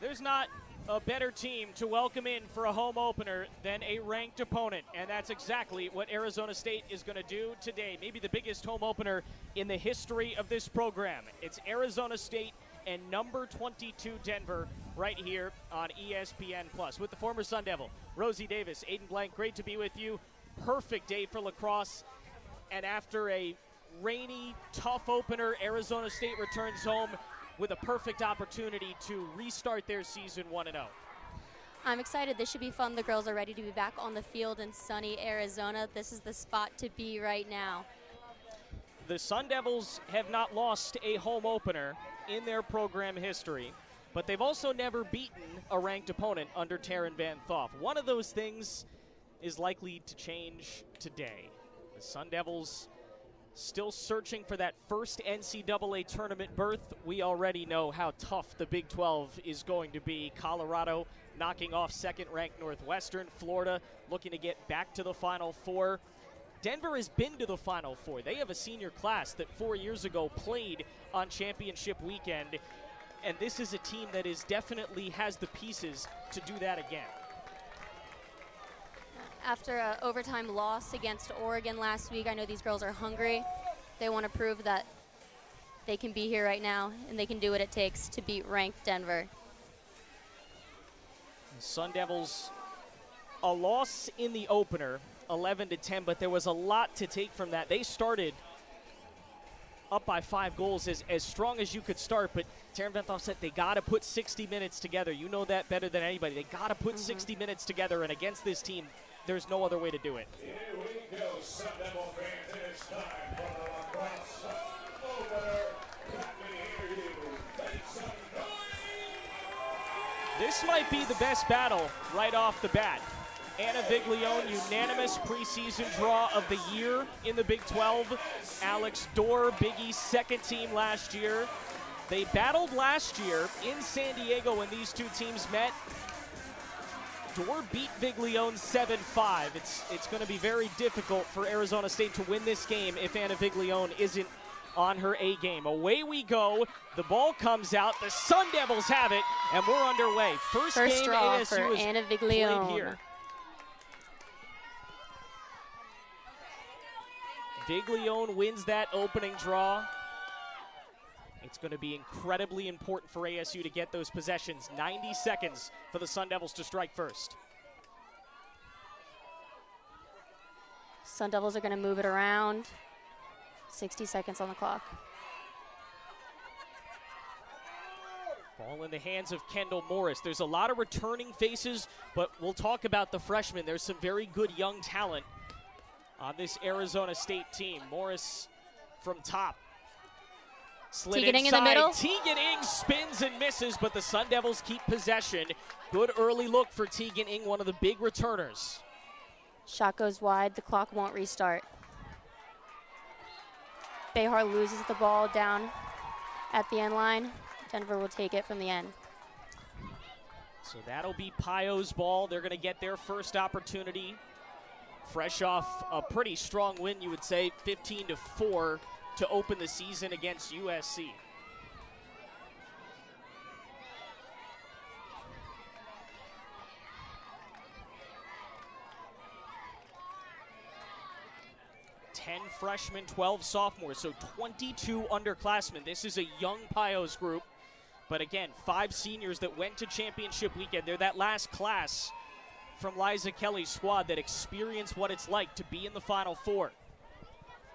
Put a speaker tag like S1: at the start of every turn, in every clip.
S1: There's not a better team to welcome in for a home opener than a ranked opponent, and that's exactly what Arizona State is going to do today. Maybe the biggest home opener in the history of this program. It's Arizona State and number 22 Denver right here on ESPN+. With the former Sun Devil, Rosie Davis, Aiden Blanc, great to be with you. Perfect day for lacrosse, and after a rainy, tough opener, Arizona State returns home with a perfect opportunity to restart their season 1-0.
S2: I'm excited. This should be fun. The girls are ready to be back on the field in sunny Arizona. This is the spot to be right now.
S1: The Sun Devils have not lost a home opener in their program history, but they've also never beaten a ranked opponent under Taryn Van Thoff. One of those things is likely to change today. The Sun Devils still searching for that first NCAA tournament berth. We already know how tough the Big 12 is going to be. Colorado knocking off second-ranked Northwestern. Florida looking to get back to the Final Four. Denver has been to the Final Four. They have a senior class that 4 years ago played on championship weekend, and this is a team that is definitely has the pieces to do that again.
S2: After an overtime loss against Oregon last week, I know these girls are hungry. They want to prove that they can be here right now and they can do what it takes to beat ranked Denver.
S1: Sun Devils, a loss in the opener, 11-10, but there was a lot to take from that. They started up by 5 goals, as strong as you could start, but Taryn Van Thoff said they got to put 60 minutes together. You know that better than anybody. They got to put 60 minutes together, and against this team, there's no other way to do it.
S3: Here we go, Sun Devil fans. It's time for the Lacrosse opener. Let me hear you. Make some noise.
S1: This might be the best battle right off the bat. Anna Viglione, unanimous preseason draw of the year in the Big 12. Alex Dorr, Big East second team last year. They battled last year in San Diego when these two teams met. Dorr beat Viglione 7-5. It's going to be very difficult for Arizona State to win this game if Anna Viglione isn't on her A game. Away we go. The ball comes out. The Sun Devils have it, and we're underway. First game
S2: draw
S1: ASU
S2: for
S1: is
S2: Anna
S1: played
S2: Viglione
S1: here. Viglione wins that opening draw. It's going to be incredibly important for ASU to get those possessions. 90 seconds for the Sun Devils to strike first.
S2: Sun Devils are going to move it around. 60 seconds on the clock.
S1: Ball in the hands of Kendall Morris. There's a lot of returning faces, but we'll talk about the freshmen. There's some very good young talent on this Arizona State team. Morris from top. Slid
S2: Tegan Ing in the
S1: inside.
S2: middle.
S1: Tegan Ing spins and misses, but the Sun Devils keep possession. Good early look for Tegan Ing, one of the big returners.
S2: Shot goes wide. The clock won't restart. Behar loses the ball down at the end line. Denver will take it from the end.
S1: So that'll be Pio's ball. They're going to get their first opportunity. Fresh off a pretty strong win, you would say, 15-4 to open the season against USC. Ten freshmen, 12 sophomores, so 22 underclassmen. This is a young Pios group, but again, 5 seniors that went to championship weekend. They're that last class from Liza Kelly's squad that experienced what it's like to be in the Final Four.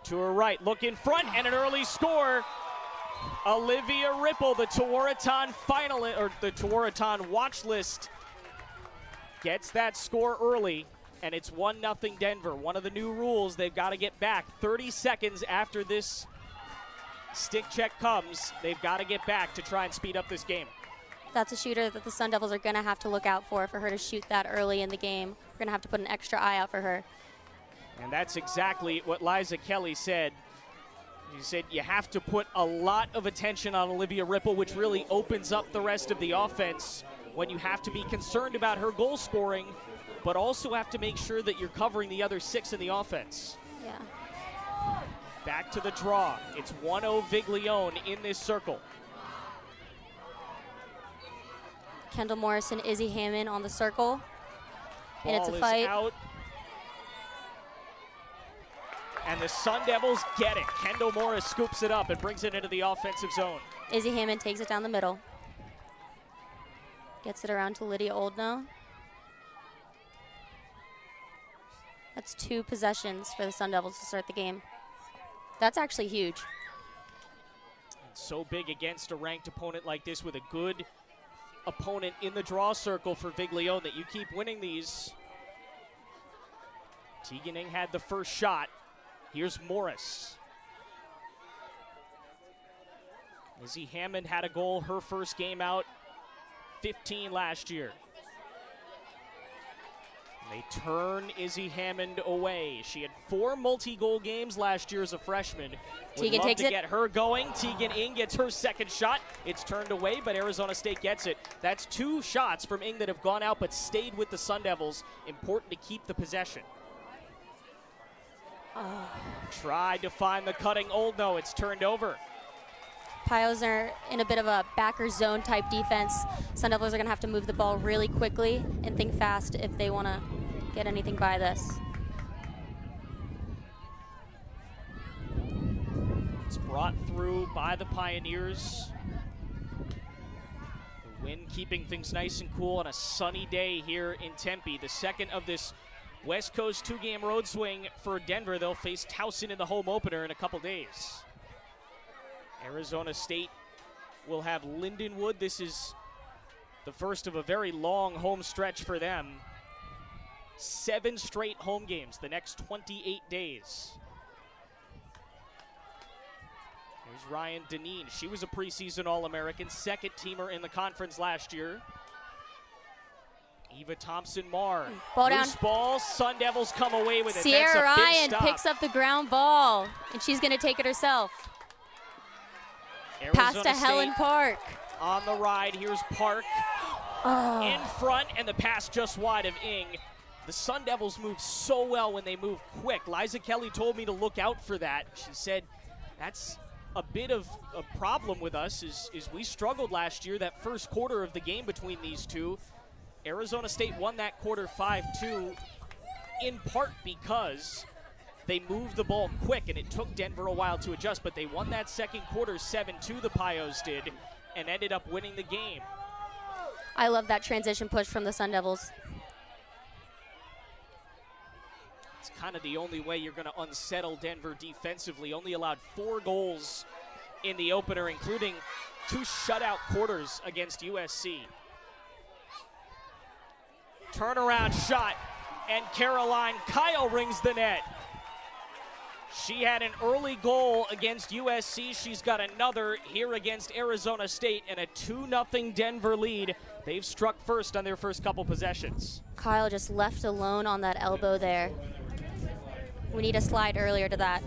S1: To her right, look in front, and an early score. Olivia Ripple, the Tewaaraton finalist, or the Tewaaraton watch list, gets that score early, and it's 1-0 Denver. One of the new rules, they've got to get back 30 seconds after this stick check comes. They've got to get back to try and speed up this game.
S2: That's a shooter that the Sun Devils are going to have to look out for her to shoot that early in the game. We're going to have to put an extra eye out for her.
S1: And that's exactly what Liza Kelly said. She said you have to put a lot of attention on Olivia Ripple, which really opens up the rest of the offense when you have to be concerned about her goal scoring, but also have to make sure that you're covering the other 6 in the offense.
S2: Yeah.
S1: Back to the draw. It's 1-0 Viglione in this circle.
S2: Kendall Morris and Izzy Hammond on the circle. And it's a
S1: Ball is
S2: fight.
S1: out. And the Sun Devils get it. Kendall Morris scoops it up and brings it into the offensive zone.
S2: Izzy Hammond takes it down the middle. Gets it around to Lydia Oldknow. That's 2 possessions for the Sun Devils to start the game. That's actually huge.
S1: It's so big against a ranked opponent like this with a good opponent in the draw circle for Viglione that you keep winning these. Tegan Ng had the first shot. Here's Morris. Izzy Hammond had a goal her first game out, 15 last year. They turn Izzy Hammond away. She had 4 multi-goal games last year as a freshman.
S2: Tegan takes it.
S1: Get her going. Tegan Ng gets her second shot. It's turned away, but Arizona State gets it. That's 2 shots from Ng that have gone out but stayed with the Sun Devils. Important to keep the possession. Tried to find the cutting Oldknow. It's turned over.
S2: Pios are in a bit of a backer zone type defense. Sun Devils are going to have to move the ball really quickly and think fast if they want to get anything by this.
S1: It's brought through by the Pioneers. The wind keeping things nice and cool on a sunny day here in Tempe. The second of this West Coast 2-game road swing for Denver. They'll face Towson in the home opener in a couple days. Arizona State will have Lindenwood. This is the first of a very long home stretch for them. 7 straight home games the next 28 days. Here's Ryan Deneen. She was a preseason All-American, second teamer in the conference last year. Eva Thompson-Marr.
S2: Ball down.
S1: Loose ball. Sun Devils come away with it.
S2: Sierra
S1: That's a big
S2: Ryan
S1: stop.
S2: picks up the ground ball, and she's going to take it herself. Pass to Helen Park.
S1: On the ride, here's Park in front, and the pass just wide of Ng. The Sun Devils move so well when they move quick. Liza Kelly told me to look out for that. She said that's a bit of a problem with us is we struggled last year, that first quarter of the game between these two. Arizona State won that quarter 5-2 in part because they moved the ball quick, and it took Denver a while to adjust, but they won that second quarter 7-2, the Pios did, and ended up winning the game.
S2: I love that transition push from the Sun Devils.
S1: It's kind of the only way you're going to unsettle Denver defensively. Only allowed 4 goals in the opener, including 2 shutout quarters against USC. Turnaround shot, and Caroline Kyle rings the net. She had an early goal against USC. She's got another here against Arizona State, and a 2-0 Denver lead. They've struck first on their first couple possessions.
S2: Kyle just left alone on that elbow there. We need a slide earlier to that.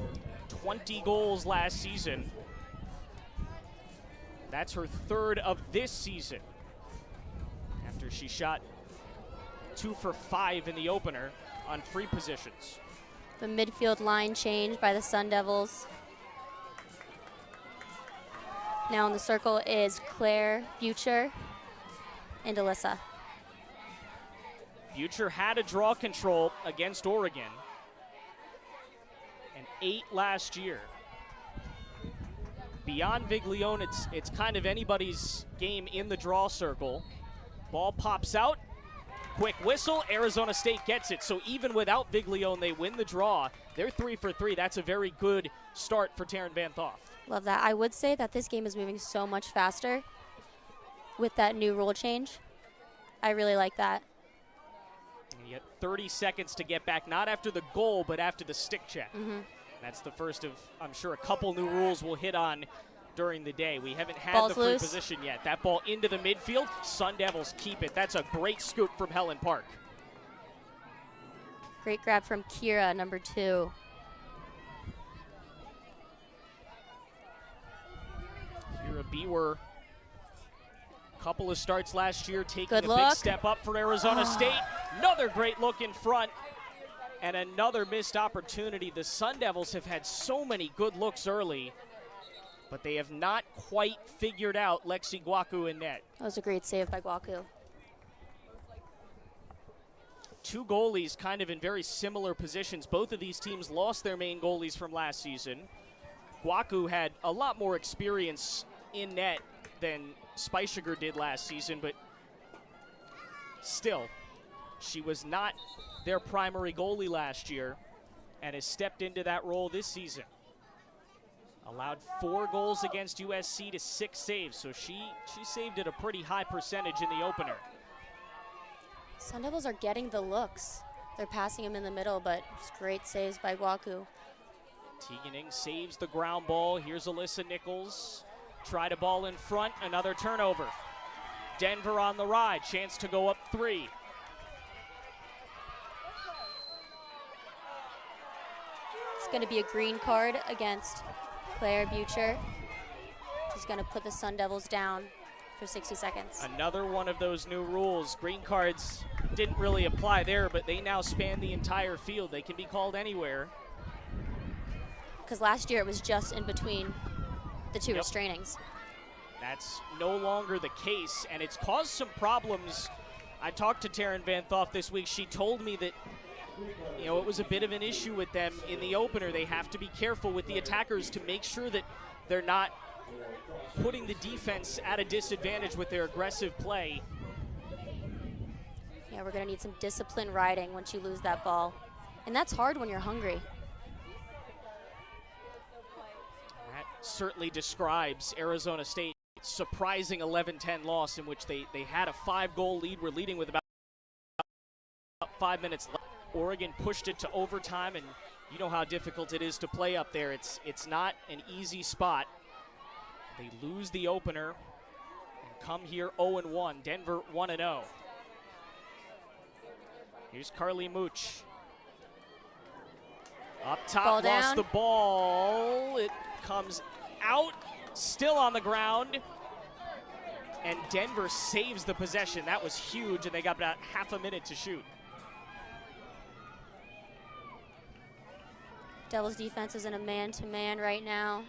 S1: 20 goals last season. That's her 3rd of this season, after she shot 2 for 5 in the opener on free positions.
S2: The midfield line changed by the Sun Devils. Now in the circle is Claire Butcher and Alyssa.
S1: Butcher had a draw control against Oregon, and 8 last year. Beyond Viglione, it's kind of anybody's game in the draw circle. Ball pops out. Quick whistle, Arizona State gets it. So even without Viglione, they win the draw. They're 3 for 3. That's a very good start for Taryn Van Thoff.
S2: Love that. I would say that this game is moving so much faster with that new rule change. I really like that.
S1: And you get 30 seconds to get back, not after the goal, but after the stick check. That's the first of, I'm sure, a couple new rules we'll hit on during the day. We haven't had
S2: Ball's
S1: the free
S2: loose.
S1: position yet. That ball into the midfield. Sun Devils keep it. That's a great scoop from Helen Park.
S2: Great grab from Kira, number 2.
S1: Kira Bewer, couple of starts last year, taking
S2: Good
S1: a
S2: look.
S1: big step up for Arizona State. Another great look in front, and another missed opportunity. The Sun Devils have had so many good looks early, but they have not quite figured out Lexi Guacu in net.
S2: That was a great save by Guacu.
S1: two goalies kind of in very similar positions. Both of these teams lost their main goalies from last season. Guaku had a lot more experience in net than Speichiger did last season, but still, she was not their primary goalie last year and has stepped into that role this season. Allowed 4 goals against USC to 6 saves, so she saved at a pretty high percentage in the opener.
S2: Sun Devils are getting the looks. They're passing him in the middle, but it's great saves by Guaku.
S1: Teaganing saves the ground ball. Here's Alyssa Nichols. Tried a ball in front, another turnover. Denver on the ride, chance to go up 3.
S2: It's going to be a green card against Claire Butcher. She's going to put the Sun Devils down for 60 seconds.
S1: Another one of those new rules. Green cards didn't really apply there, but they now span the entire field. They can be called anywhere.
S2: Because last year it was just in between the two restrainings.
S1: That's no longer the case, and it's caused some problems. I talked to Taryn Van Thoff this week. She told me that, you know, it was a bit of an issue with them in the opener. They have to be careful with the attackers to make sure that they're not putting the defense at a disadvantage with their aggressive play.
S2: Yeah, we're going to need some discipline riding once you lose that ball. And that's hard when you're hungry.
S1: That certainly describes Arizona State's surprising 11-10 loss in which they had a 5-goal lead. We're leading with about 5 minutes left. Oregon pushed it to overtime, and you know how difficult it is to play up there. It's not an easy spot. They lose the opener and come here 0-1. Denver 1-0. Here's Carly Mooch. Up top,
S2: Ball
S1: lost
S2: down.
S1: the ball. It comes out, still on the ground. And Denver saves the possession. That was huge, and they got about half a minute to shoot.
S2: Devils defense is in a man-to-man right now,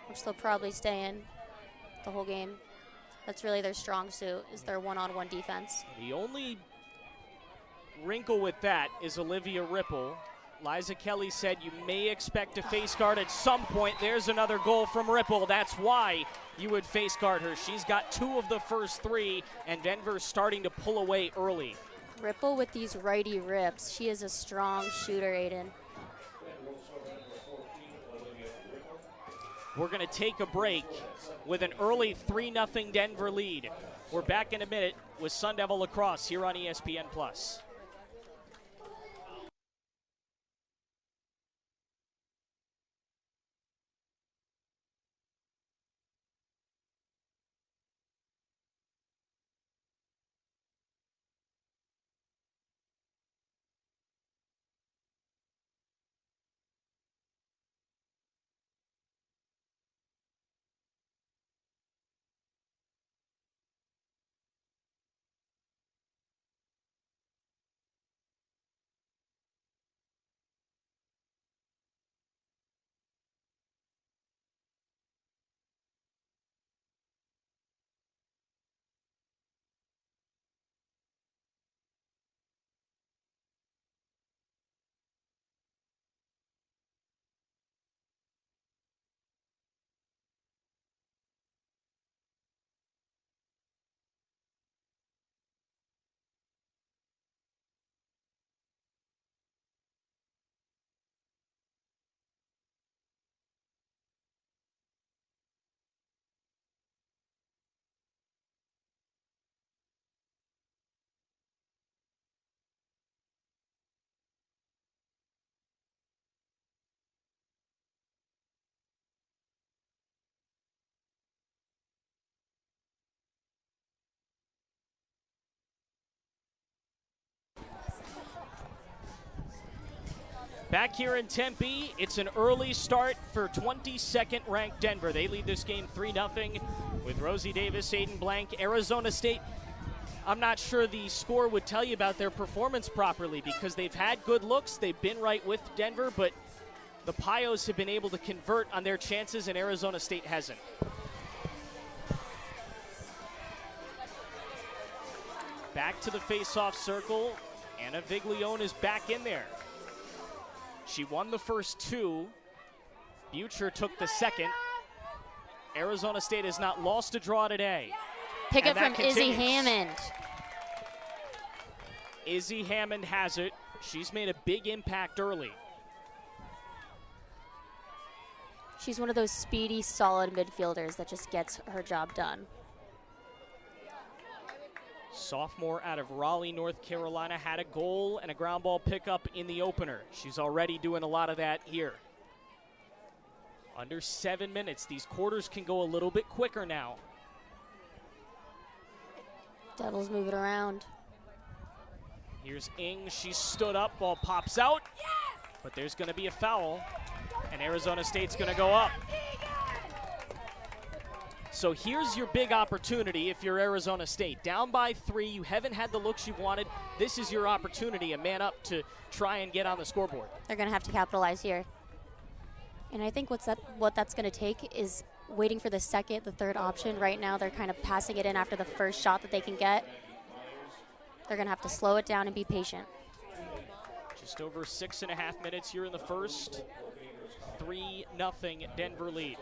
S2: which they'll probably stay in the whole game. That's really their strong suit, is their one-on-one defense.
S1: The only wrinkle with that is Olivia Ripple. Liza Kelly said you may expect a face guard at some point. There's another goal from Ripple. That's why you would face guard her. She's got 2 of the first 3, and Denver's starting to pull away early.
S2: Ripple with these righty rips. She is a strong shooter, Aiden.
S1: We're going to take a break with an early 3-0 Denver lead. We're back in a minute with Sun Devil Lacrosse here on ESPN+. Back here in Tempe, it's an early start for 22nd ranked Denver. They lead this game 3-0 with Rosie Davis, Aiden Blanc. Arizona State, I'm not sure the score would tell you about their performance properly because they've had good looks. They've been right with Denver, but the Pios have been able to convert on their chances and Arizona State hasn't. Back to the face-off circle. Anna Viglione is back in there. She won the first two. Butcher took the second. Arizona State has not lost a draw today.
S2: Pick it from Izzy Hammond.
S1: Izzy Hammond has it. She's made a big impact early.
S2: She's one of those speedy, solid midfielders that just gets her job done.
S1: Sophomore out of Raleigh, North Carolina, had a goal and a ground ball pickup in the opener. She's already doing a lot of that here. Under 7 minutes. These quarters can go a little bit quicker now.
S2: Devils move it around.
S1: Here's Ing. She stood up. Ball pops out. But there's going to be a foul. And Arizona State's going to go up. So here's your big opportunity if you're Arizona State. Down by 3. You haven't had the looks you've wanted. This is your opportunity, a man up to try and get on the scoreboard.
S2: They're going to have to capitalize here. And I think what that's going to take is waiting for the second, the third option. Right now they're kind of passing it in after the first shot that they can get. They're going to have to slow it down and be patient.
S1: Just over 6.5 minutes here in the first. 3-0 Denver lead.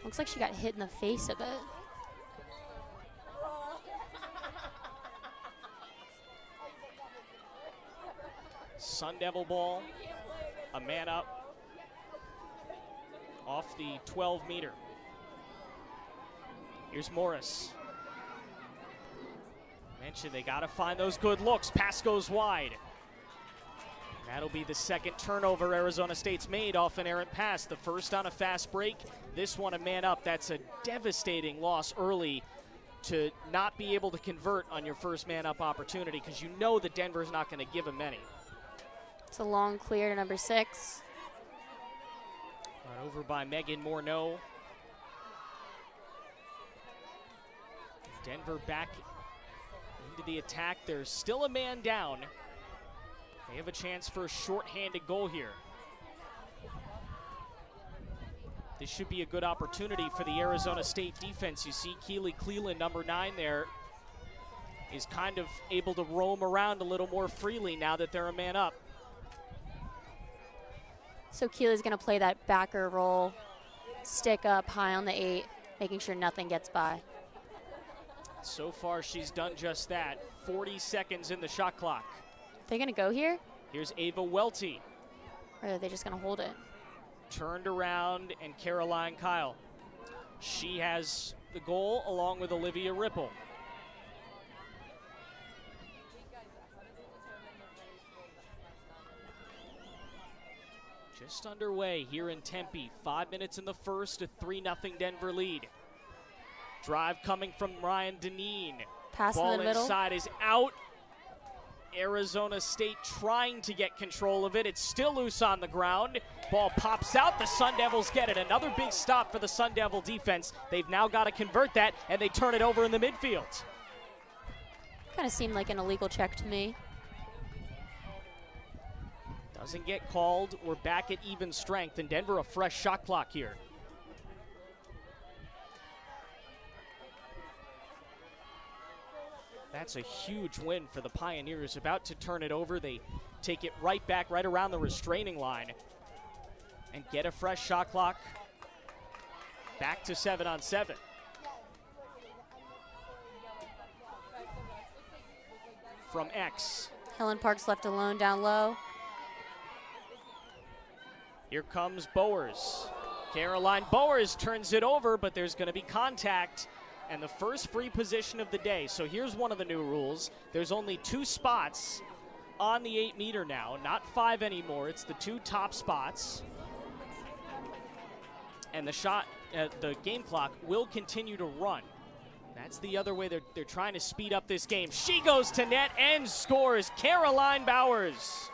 S2: Looks like she got hit in the face a bit.
S1: Sun Devil ball, a man up off the 12-meter. Here's Morris. Mentioned they got to find those good looks. Pass goes wide. That'll be the second turnover Arizona State's made off an errant pass. The first on a fast break. This one a man up. That's a devastating loss early to not be able to convert on your first man up opportunity because you know that Denver's not going to give them many.
S2: It's a long clear to number 6.
S1: Run over by Megan Morneau. Denver back into the attack. There's still a man down. They have a chance for a short-handed goal here. This should be a good opportunity for the Arizona State defense. You see Keely Cleland, number 9 there, is kind of able to roam around a little more freely now that they're a man up.
S2: So Keely's going to play that backer role, stick up high on the 8, making sure nothing gets by.
S1: So far, she's done just that. 40 seconds in the shot clock.
S2: They're going to go here?
S1: Here's Ava Welty.
S2: Or are they just going to hold it?
S1: Turned around, and Caroline Kyle. She has the goal along with Olivia Ripple. Just underway here in Tempe. 5 minutes in the first, a 3-0 Denver lead. Drive coming from Ryan Deneen.
S2: Pass
S1: Ball
S2: in the middle.
S1: Inside is out. Arizona State trying to get control of it. It's still loose on the ground. Ball pops out. The Sun Devils get it. Another big stop for the Sun Devil defense. They've now got to convert that, and they turn it over in the midfield.
S2: Kind of seemed like an illegal check to me.
S1: Doesn't get called. We're back at even strength, and Denver a fresh shot clock here. That's a huge win for the Pioneers. About to turn it over. They take it right back, right around the restraining line, and get a fresh shot clock. Back to 7-on-7. From X.
S2: Helen Parks left alone down low.
S1: Here comes Bowers. Caroline Bowers turns it over, but there's going to be contact. And the first free position of the day. So here's one of the new rules. There's only 2 spots on the 8-meter now, not 5 anymore. It's the 2 top spots. And the game clock will continue to run. That's the other way they're trying to speed up this game. She goes to net and scores. Caroline Bowers.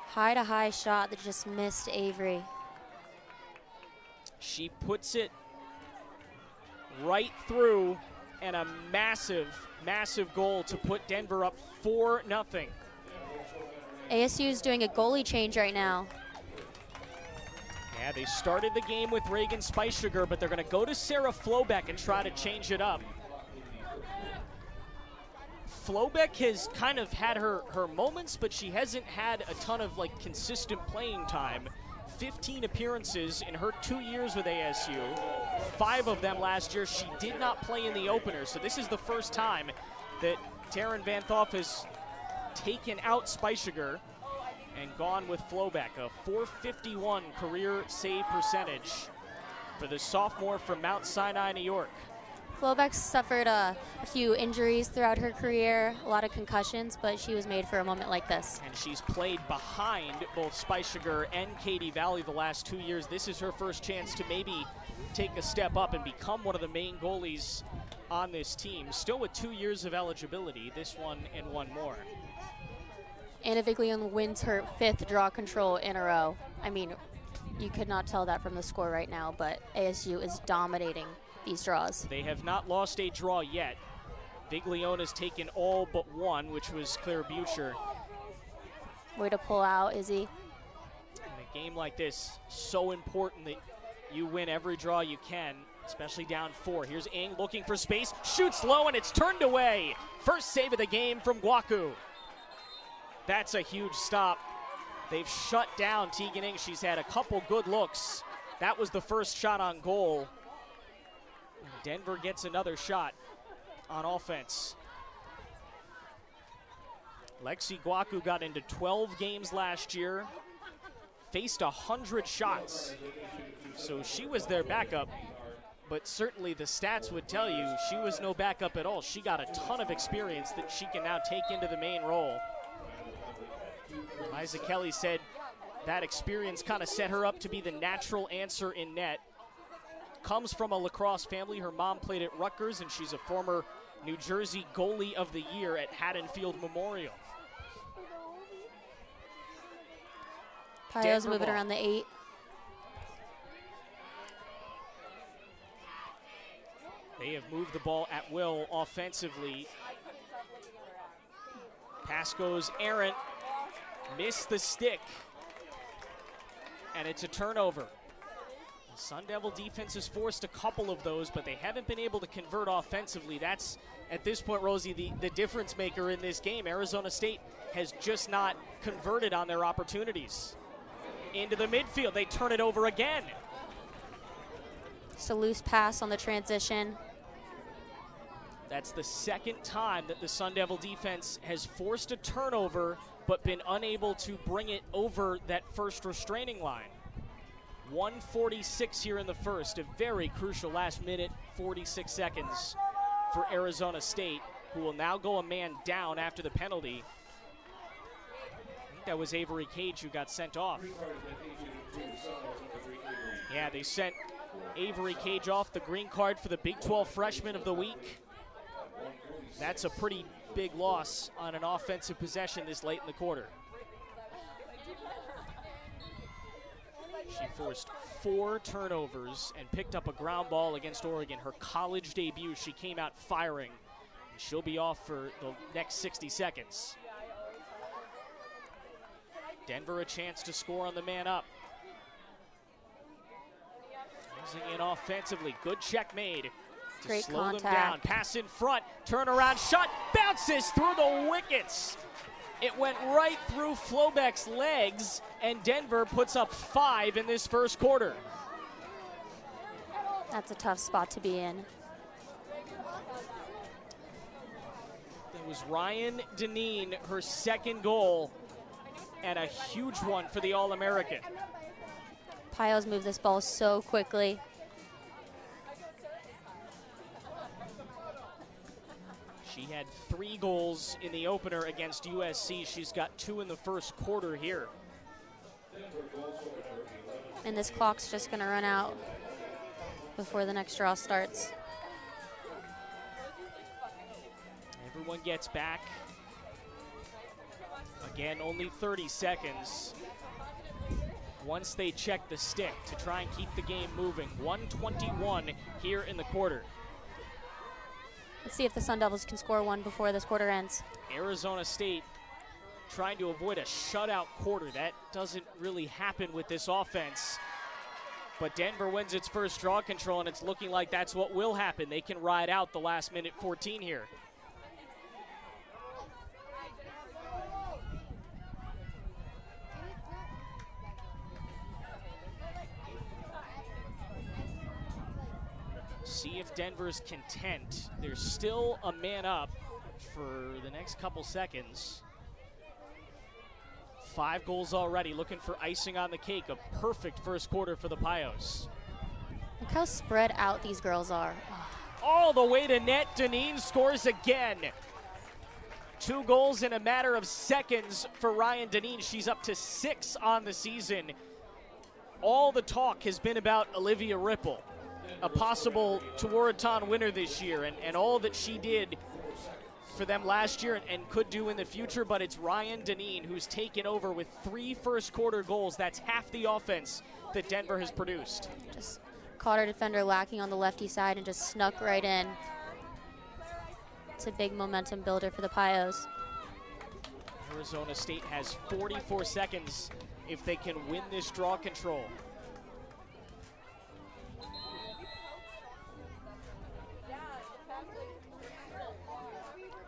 S2: High-to-high shot that just missed Avery.
S1: She puts it right through, and a massive, massive goal to put Denver up 4-0.
S2: ASU is doing a goalie change right now.
S1: Yeah, they started the game with Reagan Spice Sugar, but they're going to go to Sarah Flobeck and try to change it up. Flobeck has kind of had her moments, but she hasn't had a ton of like consistent playing time. 15 appearances in her 2 years with ASU, 5 of them last year. She did not play in the opener, so this is the first time that Taryn Van Thoff has taken out Speichiger and gone with Flobeck. A .451 career save percentage for the sophomore from Mount Sinai, New York.
S2: Flobeck suffered a few injuries throughout her career, a lot of concussions, but she was made for a moment like this.
S1: And she's played behind both Speichiger and Katie Valley the last 2 years. This is her first chance to maybe take a step up and become one of the main goalies on this team. Still with 2 years of eligibility, this one and one more.
S2: Anna Viglione wins her 5th draw control in a row. I mean, you could not tell that from the score right now, but ASU is dominating these draws.
S1: They have not lost a draw yet. Viglione has taken all but one, which was Claire Butcher.
S2: Way to pull out, Izzy.
S1: In a game like this, so important that you win every draw you can, especially down 4. Here's Ing looking for space, shoots low, and it's turned away. First save of the game from Guaku. That's a huge stop. They've shut down Tegan Ing. She's had a couple good looks. That was the first shot on goal. Denver gets another shot on offense. Lexi Guaku got into 12 games last year, faced 100 shots. So she was their backup, but certainly the stats would tell you she was no backup at all. She got a ton of experience that she can now take into the main role. Liza Kelly said that experience kind of set her up to be the natural answer in net. Comes from a lacrosse family. Her mom played at Rutgers, and she's a former New Jersey Goalie of the Year at Haddonfield Memorial.
S2: Pio's moving around the 8.
S1: They have moved the ball at will offensively. Pass goes errant. Missed the stick. And it's a turnover. The Sun Devil defense has forced a couple of those, but they haven't been able to convert offensively. That's, at this point, Rosie, the difference maker in this game. Arizona State has just not converted on their opportunities. Into the midfield, they turn it over again.
S2: Just a loose pass on the transition.
S1: That's the second time that the Sun Devil defense has forced a turnover, but been unable to bring it over that first restraining line. 1:46 here in the first, a very crucial last minute, 46 seconds for Arizona State, who will now go a man down after the penalty. I think that was Avery Cage who got sent off. Yeah, they sent Avery Cage off, the green card for the Big 12 Freshman of the Week. That's a pretty big loss on an offensive possession this late in the quarter. She forced 4 turnovers and picked up a ground ball against Oregon. Her college debut, she came out firing. And she'll be off for the next 60 seconds. Denver a chance to score on the man up. Using in offensively, good check made. To
S2: Great
S1: slow
S2: contact.
S1: them down. Pass in front, turnaround shot, bounces through the wickets. It went right through Flobeck's legs, and Denver puts up 5 in this first quarter.
S2: That's a tough spot to be in.
S1: That was Ryan Deneen, her second goal, and a huge one for the All-American.
S2: Pio's moved this ball so quickly.
S1: She had 3 goals in the opener against USC. She's got 2 in the first quarter here.
S2: And this clock's just going to run out before the next draw starts.
S1: Everyone gets back. Again, only 30 seconds. Once they check the stick to try and keep the game moving. 1:21 here in the quarter.
S2: Let's see if the Sun Devils can score 1 before this quarter ends.
S1: Arizona State trying to avoid a shutout quarter. That doesn't really happen with this offense. But Denver wins its first draw control, and it's looking like that's what will happen. They can ride out the last minute 14 here. See if Denver's content. There's still a man up for the next couple seconds. 5 goals already, looking for icing on the cake. A perfect first quarter for the Pios.
S2: Look how spread out these girls are.
S1: All the way to net, Deneen scores again. 2 goals in a matter of seconds for Ryan Deneen. She's up to 6 on the season. All the talk has been about Olivia Ripple, a possible Tewaaraton winner this year, and all that she did for them last year and could do in the future, but it's Ryan Deneen who's taken over with 3 first quarter goals. That's half the offense that Denver has produced.
S2: Just caught our defender lacking on the lefty side and just snuck right in. It's a big momentum builder for the Pios.
S1: Arizona State has 44 seconds if they can win this draw control.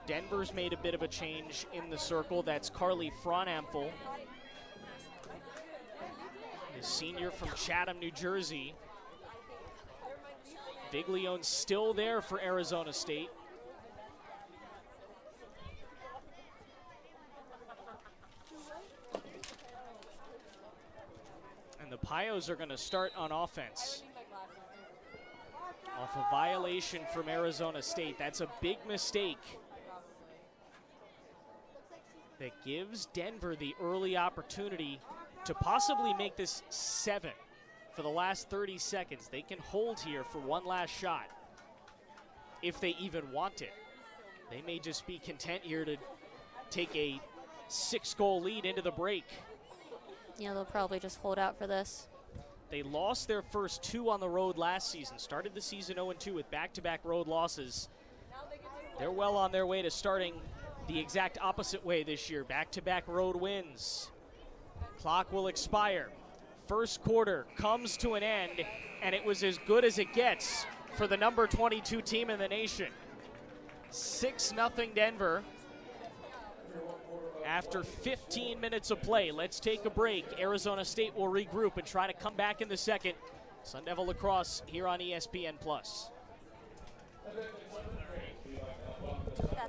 S1: Denver's made a bit of a change in the circle. That's Carly Frauenapfel, a senior from Chatham, New Jersey. Viglione's still there for Arizona State. And the Pios are going to start on offense off a violation from Arizona State. That's a big mistake that gives Denver the early opportunity to possibly make this 7 for the last 30 seconds. They can hold here for one last shot if they even want it. They may just be content here to take a 6-goal lead into the break.
S2: Yeah, they'll probably just hold out for this.
S1: They lost their first 2 on the road last season, started the season 0-2 with back-to-back road losses. They're well on their way to starting the exact opposite way this year. Back-to-back road wins. Clock will expire. First quarter comes to an end, and it was as good as it gets for the number 22 team in the nation. 6-0 Denver after 15 minutes of play. Let's take a break. Arizona State will regroup and try to come back in the second. Sun Devil Lacrosse here on ESPN+.
S2: That's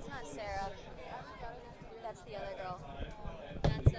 S2: not Sarah. That's the other girl. That's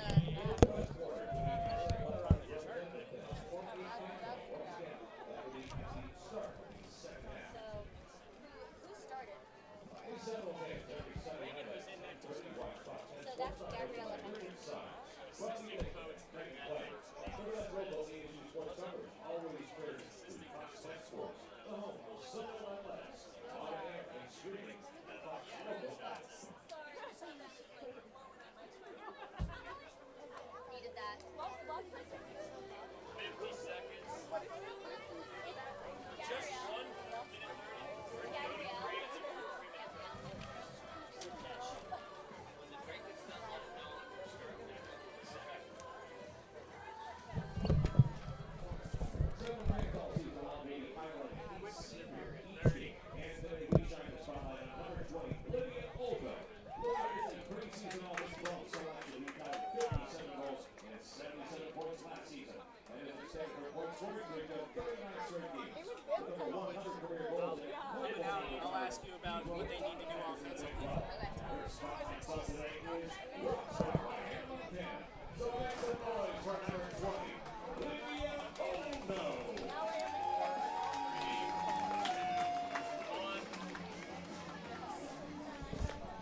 S1: I'll ask you about what they need to do offensively.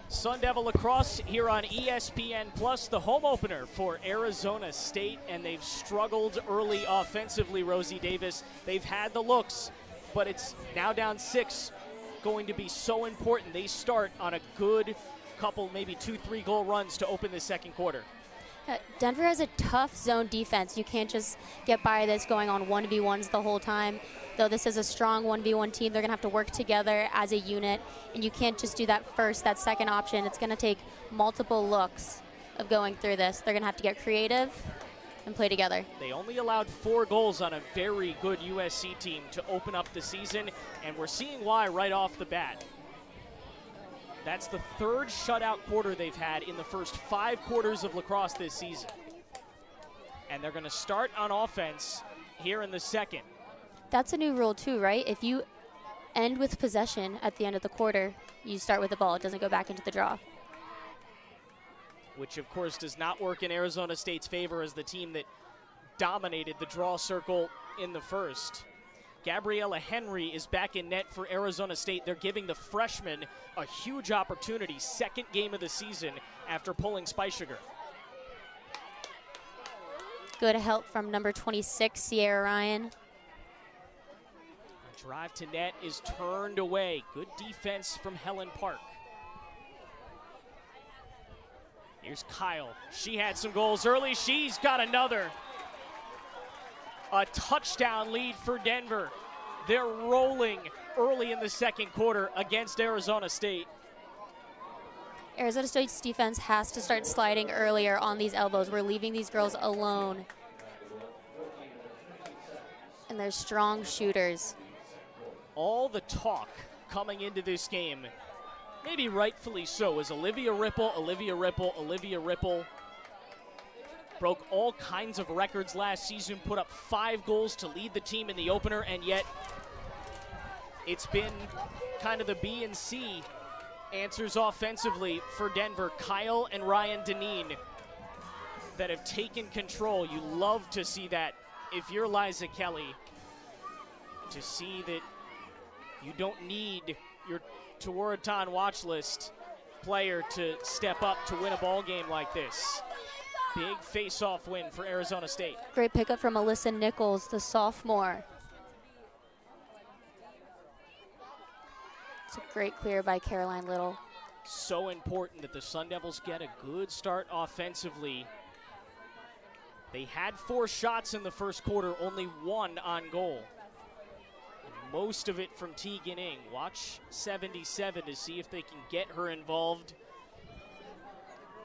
S1: Sun Devil Lacrosse here on ESPN Plus, the home opener for Arizona State, and they've struggled early offensively, Rosie Davis. They've had the looks, but it's now down 6, going to be so important. They start on a good couple, maybe 2-3 goal runs to open the second quarter.
S2: Denver has a tough zone defense. You can't just get by this going on 1v1s the whole time. Though this is a strong 1v1 team, they're going to have to work together as a unit, and you can't just do that second option. It's going to take multiple looks of going through this. They're going to have to get creative and play together.
S1: They only allowed 4 goals on a very good USC team to open up the season, and we're seeing why right off the bat. That's the 3rd shutout quarter they've had in the first 5 quarters of lacrosse this season. And they're going to start on offense here in the second.
S2: That's a new rule too, right? If you end with possession at the end of the quarter. You start with the ball. It doesn't go back into the draw.
S1: Which, of course, does not work in Arizona State's favor as the team that dominated the draw circle in the first. Gabriella Henry is back in net for Arizona State. They're giving the freshman a huge opportunity. Second game of the season after pulling Spice Sugar.
S2: Good help from number 26, Sierra Ryan.
S1: A drive to net is turned away. Good defense from Helen Park. Here's Kyle. She had some goals early. She's got another. A touchdown lead for Denver. They're rolling early in the second quarter against Arizona State.
S2: Arizona State's defense has to start sliding earlier on these elbows. We're leaving these girls alone. And they're strong shooters.
S1: All the talk coming into this game, maybe rightfully so, is Olivia Ripple, Olivia Ripple, Olivia Ripple. Broke all kinds of records last season, put up 5 goals to lead the team in the opener, and yet it's been kind of the B and C answers offensively for Denver. Kyle and Ryan Deneen that have taken control. You love to see that if you're Liza Kelly, to see that you don't need your Tewaaraton watch list player to step up to win a ball game like this. Big face-off win for Arizona State.
S2: Great pickup from Alyssa Nichols, the sophomore. It's a great clear by Caroline Little.
S1: So important that the Sun Devils get a good start offensively. They had 4 shots in the first quarter, only 1 on goal. And most of it from Tegan Ing. Watch 77 to see if they can get her involved.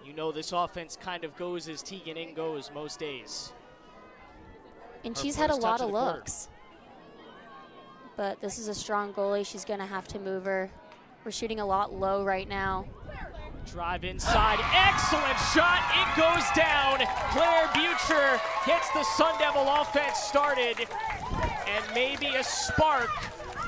S1: You know this offense kind of goes as Tegan Ing goes most days.
S2: And
S1: Her
S2: she's had a
S1: first
S2: lot
S1: touch
S2: of
S1: the quarter.
S2: looks. But this is a strong goalie. She's going to have to move her. We're shooting a lot low right now.
S1: Drive inside, excellent shot, it goes down. Claire Butcher gets the Sun Devil offense started, and maybe a spark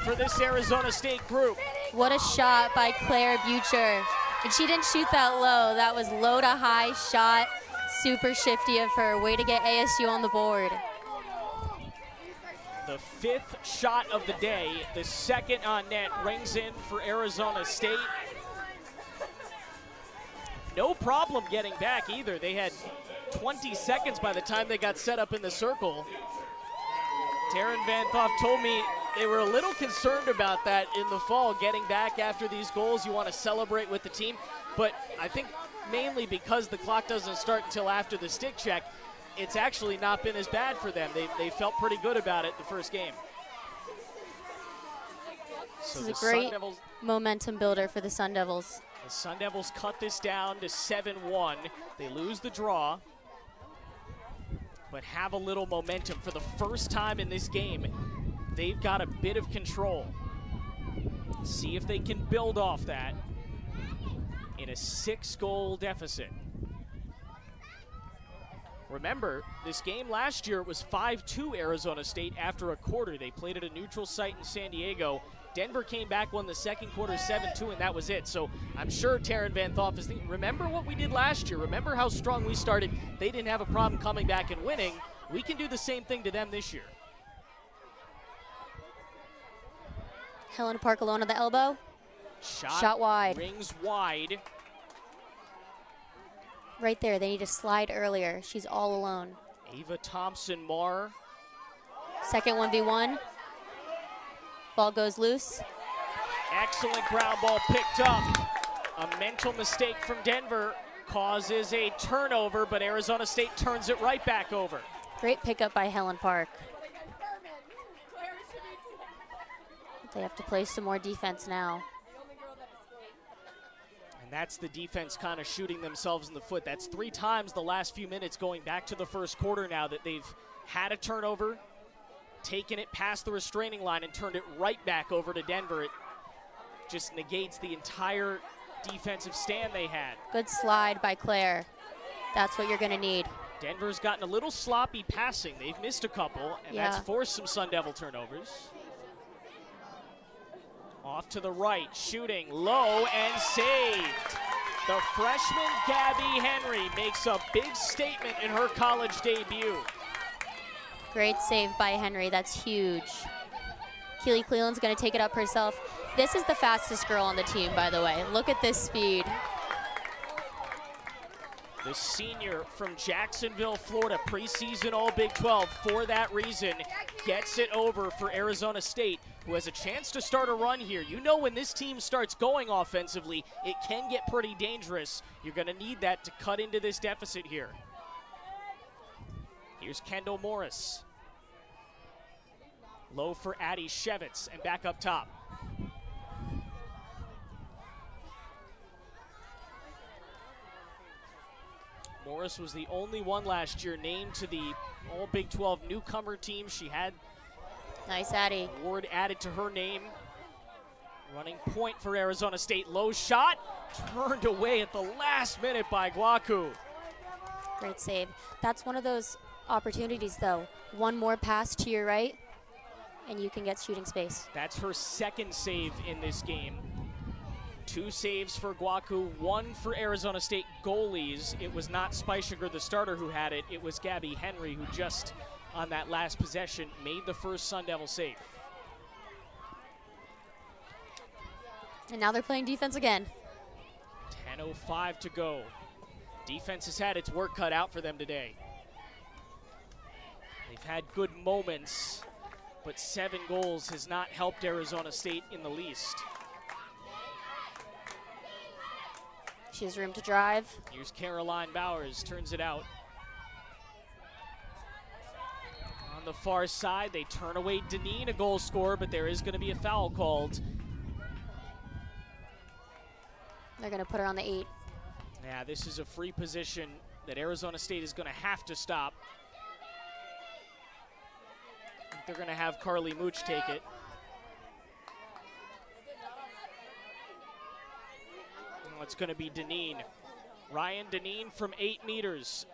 S1: for this Arizona State group.
S2: What a shot by Claire Butcher. And she didn't shoot that low. That was low to high shot. Super shifty of her. Way to get ASU on the board.
S1: The 5th shot of the day, the 2nd on net, rings in for Arizona State. No problem getting back either. They had 20 seconds by the time they got set up in the circle. Taryn Van Thoff told me they were a little concerned about that in the fall, getting back after these goals. You want to celebrate with the team, but I think mainly because the clock doesn't start until after the stick check, it's actually not been as bad for them. They felt pretty good about it the first game.
S2: This is a great momentum builder for the Sun Devils.
S1: The Sun Devils cut this down to 7-1. They lose the draw, but have a little momentum. For the first time in this game, they've got a bit of control. See if they can build off that in a 6-goal deficit. Remember, this game last year was 5-2 Arizona State after a quarter. They played at a neutral site in San Diego. Denver came back, won the second quarter 7-2, and that was it. So I'm sure Taryn Van Thoff is thinking, remember what we did last year? Remember how strong we started? They didn't have a problem coming back and winning. We can do the same thing to them this year.
S2: Helen Park alone at the elbow. Shot wide.
S1: Rings wide.
S2: Right there, they need to slide earlier. She's all alone.
S1: Ava Thompson-Marr.
S2: Second 1v1. Ball goes loose.
S1: Excellent ground ball picked up. A mental mistake from Denver causes a turnover, but Arizona State turns it right back over.
S2: Great pickup by Helen Park. They have to play some more defense now.
S1: And that's the defense kind of shooting themselves in the foot. That's 3 times the last few minutes going back to the first quarter now that they've had a turnover, taken it past the restraining line and turned it right back over to Denver. It just negates the entire defensive stand they had.
S2: Good slide by Claire. That's what you're going to need.
S1: Denver's gotten a little sloppy passing. They've missed a couple, and that's forced some Sun Devil turnovers. Off to the right, shooting low and saved. The freshman Gabby Henry makes a big statement in her college debut.
S2: Great save by Henry, that's huge. Keely Cleland's gonna take it up herself. This is the fastest girl on the team, by the way. Look at this speed.
S1: The senior from Jacksonville, Florida, preseason All Big 12, for that reason, gets it over for Arizona State, who has a chance to start a run here. You know when this team starts going offensively, it can get pretty dangerous. You're going to need that to cut into this deficit here. Here's Kendall Morris. Low for Addie Shevitz, and back up top. Morris was the only one last year named to the All Big 12 newcomer team. She had
S2: nice Addie.
S1: Award added to her name. Running point for Arizona State. Low shot, turned away at the last minute by Guaku.
S2: Great save. That's one of those opportunities, though. One more pass to your right, and you can get shooting space.
S1: That's her second save in this game. 2 saves for Guaku, 1 for Arizona State goalies. It was not Speichiger, the starter, who had it. It was Gabby Henry, who just on that last possession made the first Sun Devil save.
S2: And now they're playing defense again.
S1: 10:05 to go. Defense has had its work cut out for them today. They've had good moments, but 7 goals has not helped Arizona State in the least.
S2: She has room to drive.
S1: Here's Caroline Bowers, turns it out. On the far side, they turn away Deneen, a goal scorer, but there is going to be a foul called.
S2: They're going to put her on the 8.
S1: Yeah, this is a free position that Arizona State is going to have to stop. I think they're going to have Carly Mooch take it. It's going to be Deneen. Ryan Deneen from 8 meters.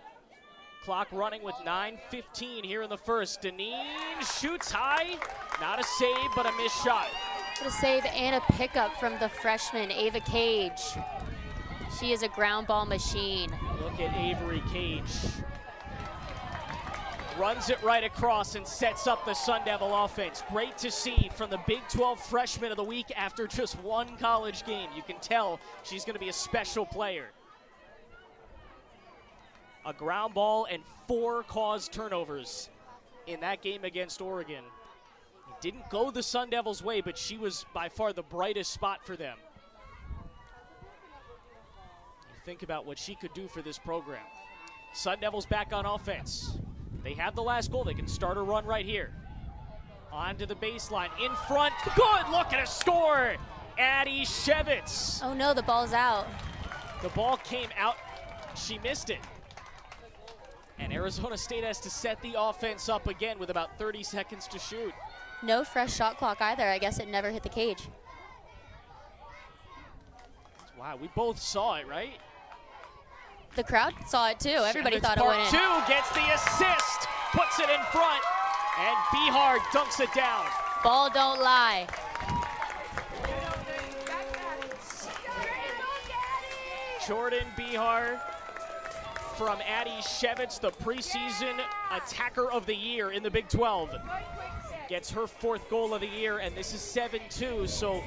S1: Clock running with 9:15 here in the first. Deneen shoots high. Not a save, but a missed shot.
S2: What a save and a pickup from the freshman, Ava Cage. She is a ground ball machine.
S1: Look at Avery Cage. Runs it right across and sets up the Sun Devil offense. Great to see from the Big 12 Freshman of the Week after just 1 college game. You can tell she's going to be a special player. A ground ball and 4 caused turnovers in that game against Oregon. It didn't go the Sun Devils' way, but she was by far the brightest spot for them. You think about what she could do for this program. Sun Devils back on offense. They have the last goal. They can start a run right here. Onto the baseline. In front. Good look at a score. Addie Shevitz.
S2: Oh no, the ball's out.
S1: The ball came out. She missed it. And Arizona State has to set the offense up again with about 30 seconds to shoot.
S2: No fresh shot clock either. I guess it never hit the cage.
S1: Wow, we both saw it, right?
S2: The crowd saw it too. Everybody
S1: Shevitz
S2: thought it went in.
S1: Part 2 gets the assist, puts it in front, and Bihar dunks it down.
S2: Ball don't lie.
S1: Jordan Bihar from Addie Shevitz, the preseason attacker of the year in the Big 12. Gets her 4th goal of the year, and this is 7-2, so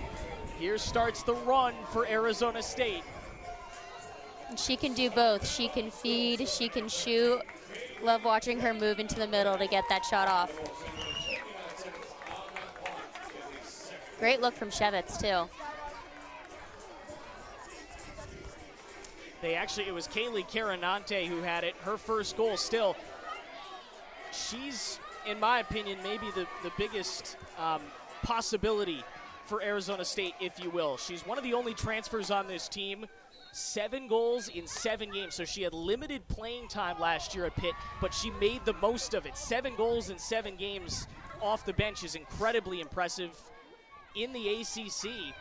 S1: here starts the run for Arizona State.
S2: She can do both. She can feed, she can shoot. Love watching her move into the middle to get that shot off. Great look from Shevitz too.
S1: It was Kaylee Carinante who had it, her first goal still. She's, in my opinion, maybe the biggest possibility for Arizona State, if you will. She's one of the only transfers on this team. 7 goals in 7 games, so she had limited playing time last year at Pitt, but she made the most of it. 7 goals in 7 games off the bench is incredibly impressive in the ACC.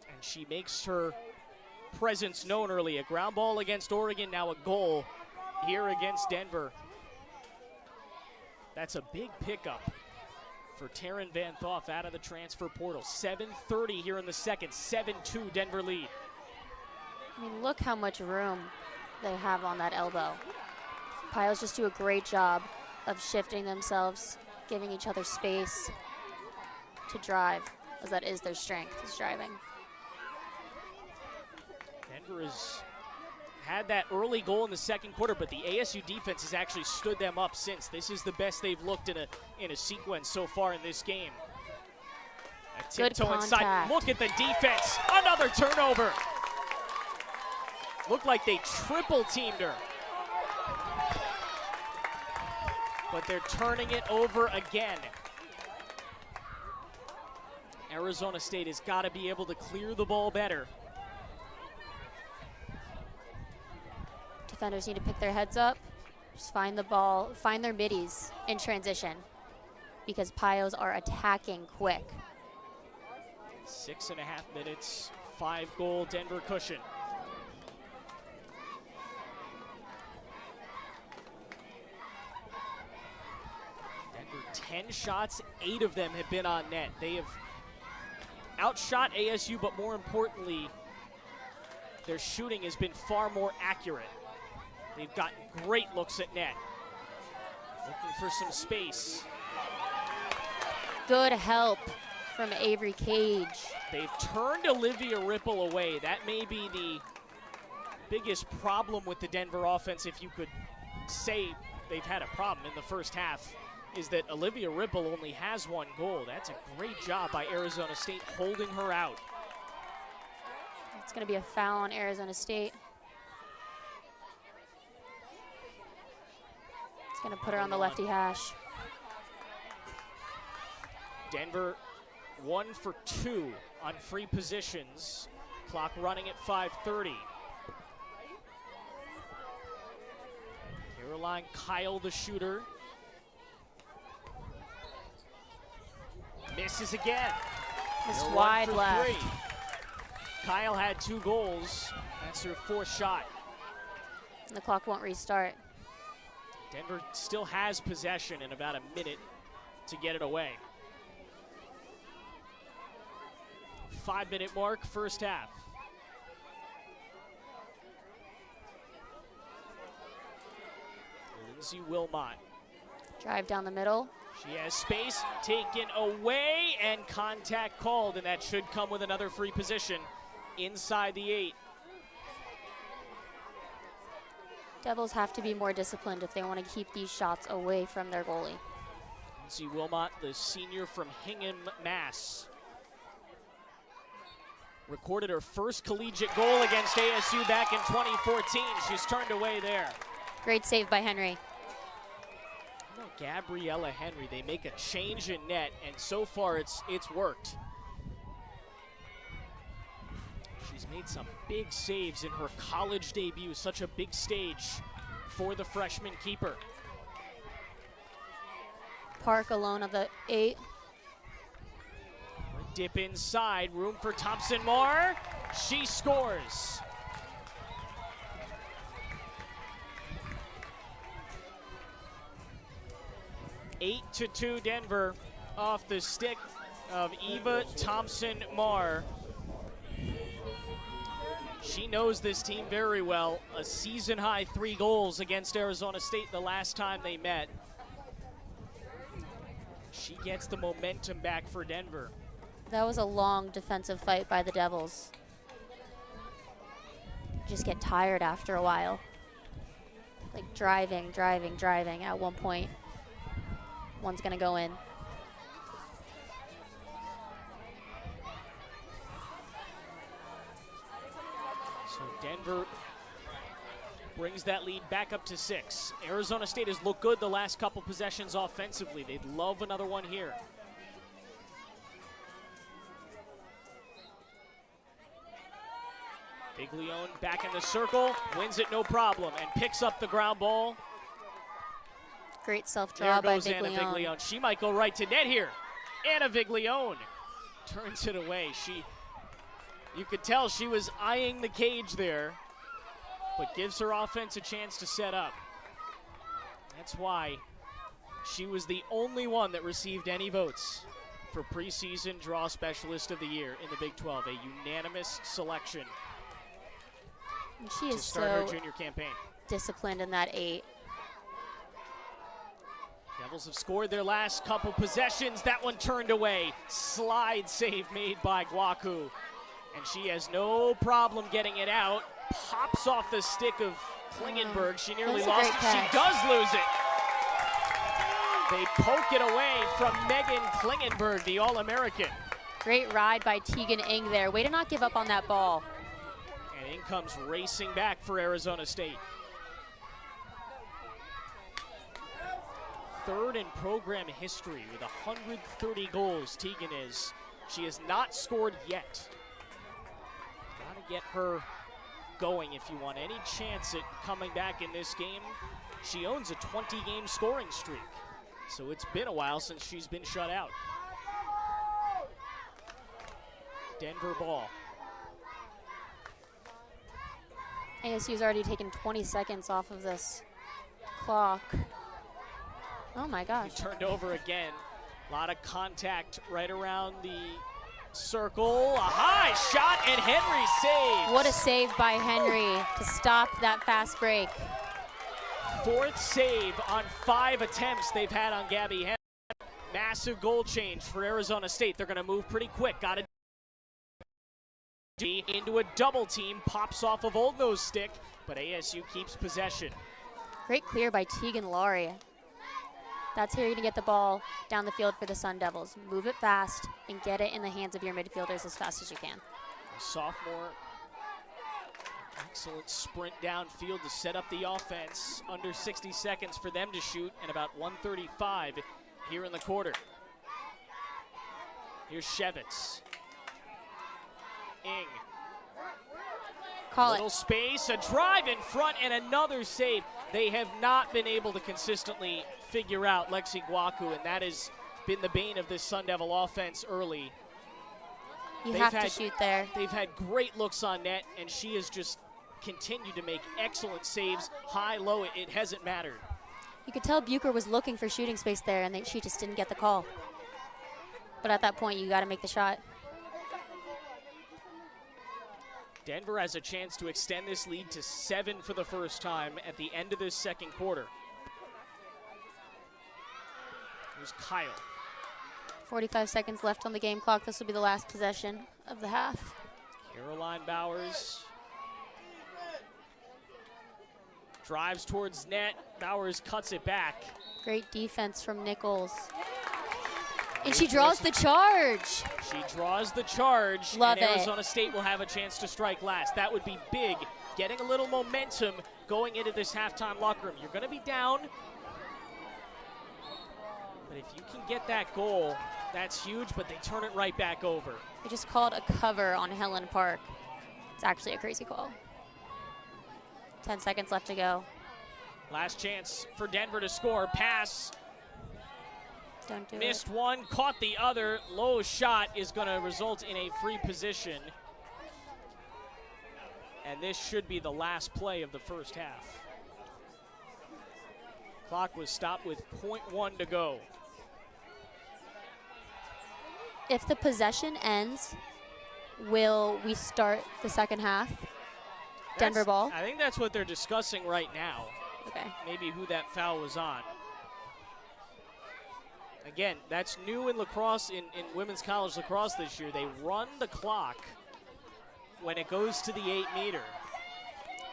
S1: And she makes her presence known early. A ground ball against Oregon, now a goal here against Denver. That's a big pickup for Taryn Van Thoff out of the transfer portal. 7:30 here in the second. 7-2 Denver lead.
S2: I mean, look how much room they have on that elbow. Piles just do a great job of shifting themselves, giving each other space to drive, as that is their strength, is driving.
S1: Denver has had that early goal in the second quarter, but the ASU defense has actually stood them up since. This is the best they've looked in a sequence so far in this game. A
S2: Good
S1: tiptoe inside.
S2: contact.
S1: Look at the defense. Another turnover. Looked like they triple teamed her. But they're turning it over again. Arizona State has got to be able to clear the ball better.
S2: Defenders need to pick their heads up, just find the ball, find their middies in transition, because Pios are attacking quick.
S1: 6.5 minutes, 5-goal Denver cushion. Denver 10 shots, 8 of them have been on net. They have outshot ASU, but more importantly, their shooting has been far more accurate. They've gotten great looks at net. Looking for some space.
S2: Good help from Avery Cage.
S1: They've turned Olivia Ripple away. That may be the biggest problem with the Denver offense, if you could say they've had a problem in the first half, is that Olivia Ripple only has 1 goal. That's a great job by Arizona State holding her out.
S2: It's going to be a foul on Arizona State. It's going to put her on the lefty hash.
S1: Denver 1 for 2 on free positions. Clock running at 5:30. Caroline Kyle, the shooter. Misses again.
S2: Missed
S1: They're
S2: wide
S1: 1 for
S2: left.
S1: 3. Kyle had 2 goals. That's her 4th shot.
S2: And the clock won't restart.
S1: Denver still has possession in about a minute to get it away. 5-minute mark, first half. Lindsay Wilmot.
S2: Drive down the middle.
S1: She has space taken away and contact called, and that should come with another free position inside the 8.
S2: Devils have to be more disciplined if they want to keep these shots away from their goalie.
S1: Lindsay Wilmot, the senior from Hingham, Mass. Recorded her first collegiate goal against ASU back in 2014. She's turned away there.
S2: Great save by Henry.
S1: Gabriella Henry, they make a change in net, and so far it's worked. She's made some big saves in her college debut, such a big stage for the freshman keeper.
S2: Park alone of the 8.
S1: Dip inside, room for Thompson Moore. She scores. Eight to 2 Denver off the stick of Eva Thompson-Marr. She knows this team very well. A season-high 3 goals against Arizona State the last time they met. She gets the momentum back for Denver.
S2: That was a long defensive fight by the Devils. Just get tired after a while. Like driving at one point. One's gonna go in.
S1: So Denver brings that lead back up to 6. Arizona State has looked good the last couple possessions offensively. They'd love another one here. Viglione back in the circle, wins it no problem, and picks up the ground ball.
S2: Great self-draw by
S1: Anna
S2: Viglione.
S1: Viglione. She might go right to net here. Anna Viglione turns it away. You could tell she was eyeing the cage there, but gives her offense a chance to set up. That's why She was the only one that received any votes for preseason draw specialist of the year in the Big 12, a unanimous selection
S2: And she is
S1: to start her
S2: so
S1: junior campaign.
S2: disciplined in that 8.
S1: Devils have scored their last couple possessions. That one turned away. Slide save made by Guaku. And she has no problem getting it out. Pops off the stick of Klingenberg. She nearly lost it. She does lose it. They poke it away from Megan Klingenberg, the All-American.
S2: Great ride by Tegan Ing there. Way to not give up on that ball.
S1: And Ing comes racing back for Arizona State. Third in program history with 130 goals, Tegan is. She has not scored yet. Gotta get her going if you want any chance at coming back in this game. She owns a 20-game scoring streak, so it's been a while since she's been shut out. Denver ball.
S2: ASU's already taken 20 seconds off of this clock. Oh my gosh.
S1: He turned over again. A lot of contact right around the circle. A high shot and Henry saves.
S2: What a save by Henry to stop that fast break.
S1: 4th save on 5 attempts they've had on Gabby Henry. Massive goal change for Arizona State. They're gonna move pretty quick. Got it into a double team. Pops off of Old Nose stick, but ASU keeps possession.
S2: Great clear by Tegan Laurie. That's how you're gonna get the ball down the field for the Sun Devils. Move it fast and get it in the hands of your midfielders as fast as you can.
S1: Sophomore, excellent sprint downfield to set up the offense. Under 60 seconds for them to shoot, and about 1:35 here in the quarter. Here's Shevitz. Ing.
S2: Call
S1: Little
S2: it.
S1: space, a drive in front, and another save. They have not been able to consistently figure out Lexi Guaku, and that has been the bane of this Sun Devil offense early.
S2: You have to shoot there.
S1: They've had great looks on net, and she has just continued to make excellent saves. High, low, it hasn't mattered.
S2: You could tell Bucher was looking for shooting space there, and she just didn't get the call. But at that point, you got to make the shot.
S1: Denver has a chance to extend this lead to 7 for the first time at the end of this second quarter. Here's Kyle.
S2: 45 seconds left on the game clock. This will be the last possession of the half.
S1: Caroline Bowers drives towards net. Bowers cuts it back.
S2: Great defense from Nichols. And she draws the charge.
S1: She draws the charge.
S2: Love
S1: and
S2: it.
S1: Arizona State will have a chance to strike last. That would be big. Getting a little momentum going into this halftime locker room. You're going to be down. But if you can get that goal, that's huge, but they turn it right back over.
S2: They just called a cover on Helen Park. It's actually a crazy call. 10 seconds left to go.
S1: Last chance for Denver to score. Pass.
S2: Don't do
S1: Missed
S2: it.
S1: one, caught the other. Low shot is going to result in a free position. And this should be the last play of the first half. Clock was stopped with 0.1 to go.
S2: If the possession ends, will we start the second half? Denver ball?
S1: I think that's what they're discussing right now.
S2: Okay.
S1: Maybe who that foul was on. Again, that's new in lacrosse, in women's college lacrosse this year. They run the clock when it goes to the 8-meter.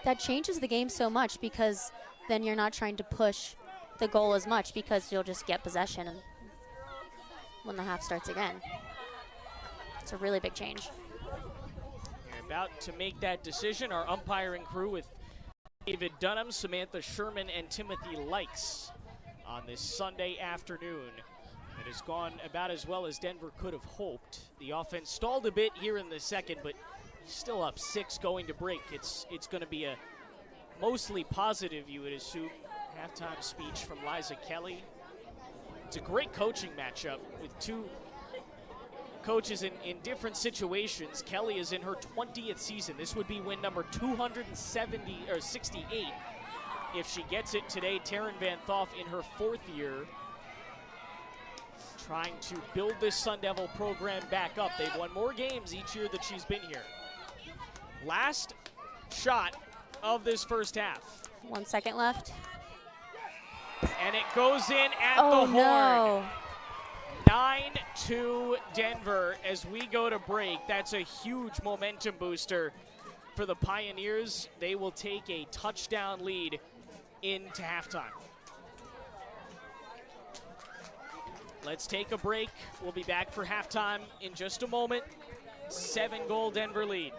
S2: That changes the game so much because then you're not trying to push the goal as much because you'll just get possession and when the half starts again. It's a really big change.
S1: They're about to make that decision. Our umpiring crew with David Dunham, Samantha Sherman, and Timothy Likes on this Sunday afternoon. It has gone about as well as Denver could have hoped. The offense stalled a bit here in the second, but still up 6 going to break. It's going to be a mostly positive, you would assume. Halftime speech from Liza Kelly. It's a great coaching matchup with two coaches in different situations. Kelly is in her 20th season. This would be win number 268 if she gets it today. Taryn Van Thoff in her 4th year. trying to build this Sun Devil program back up. They've won more games each year that she's been here. Last shot of this first half.
S2: 1 second left.
S1: And it goes in at
S2: Oh,
S1: the horn.
S2: no.
S1: 9-2 Denver as we go to break. That's a huge momentum booster for the Pioneers. They will take a touchdown lead into halftime. Let's take a break. We'll be back for halftime in just a moment. 7-goal Denver lead.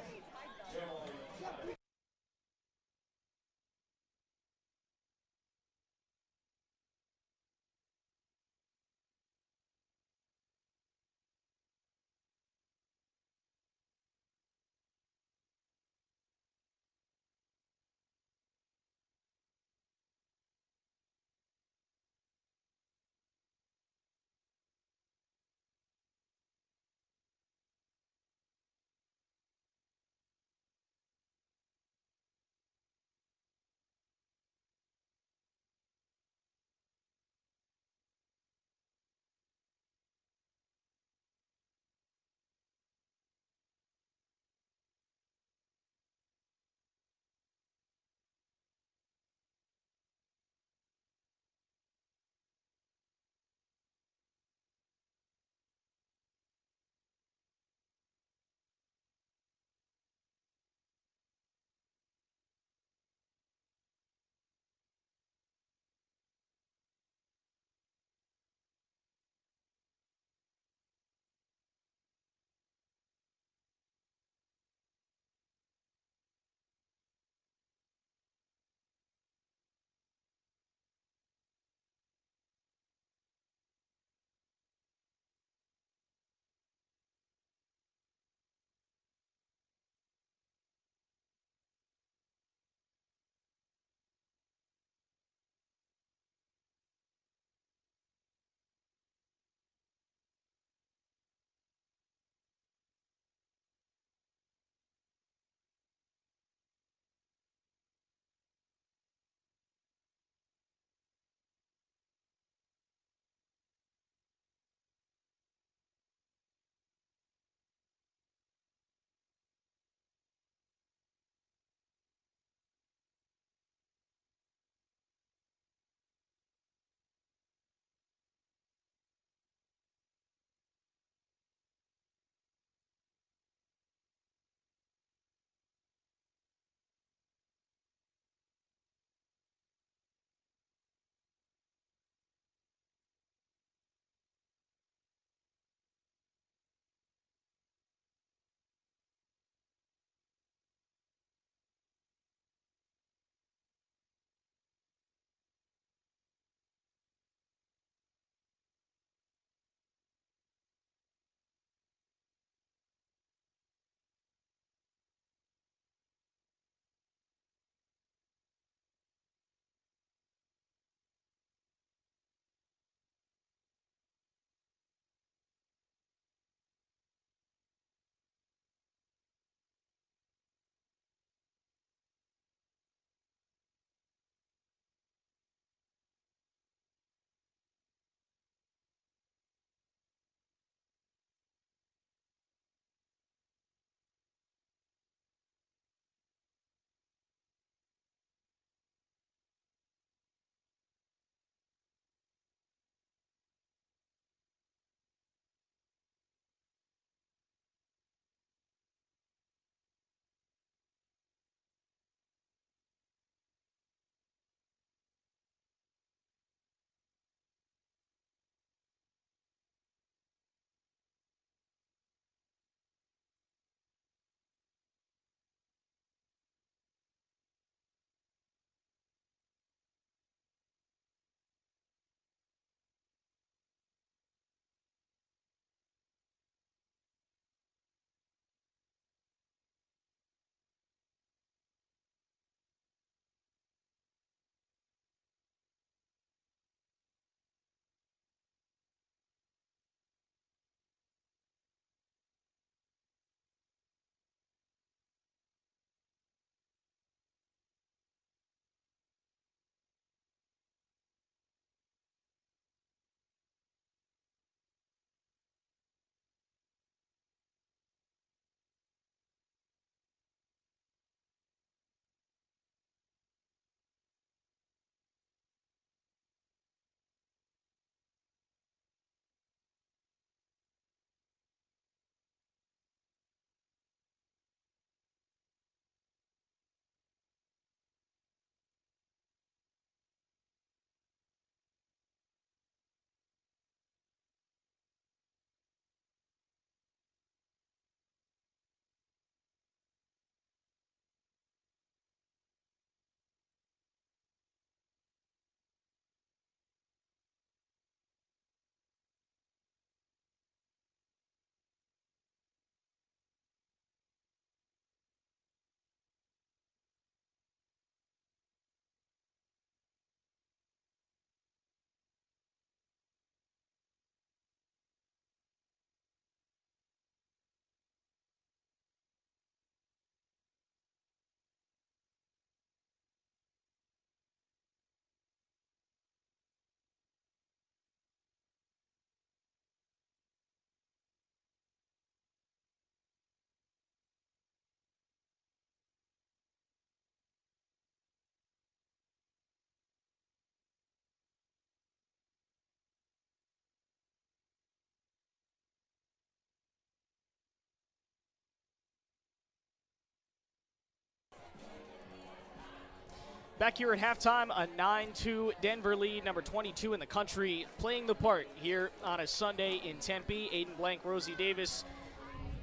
S1: Back here at halftime, a 9-2 Denver lead, number 22 in the country, playing the part here on a Sunday in Tempe. Aiden, Blanc, Rosie Davis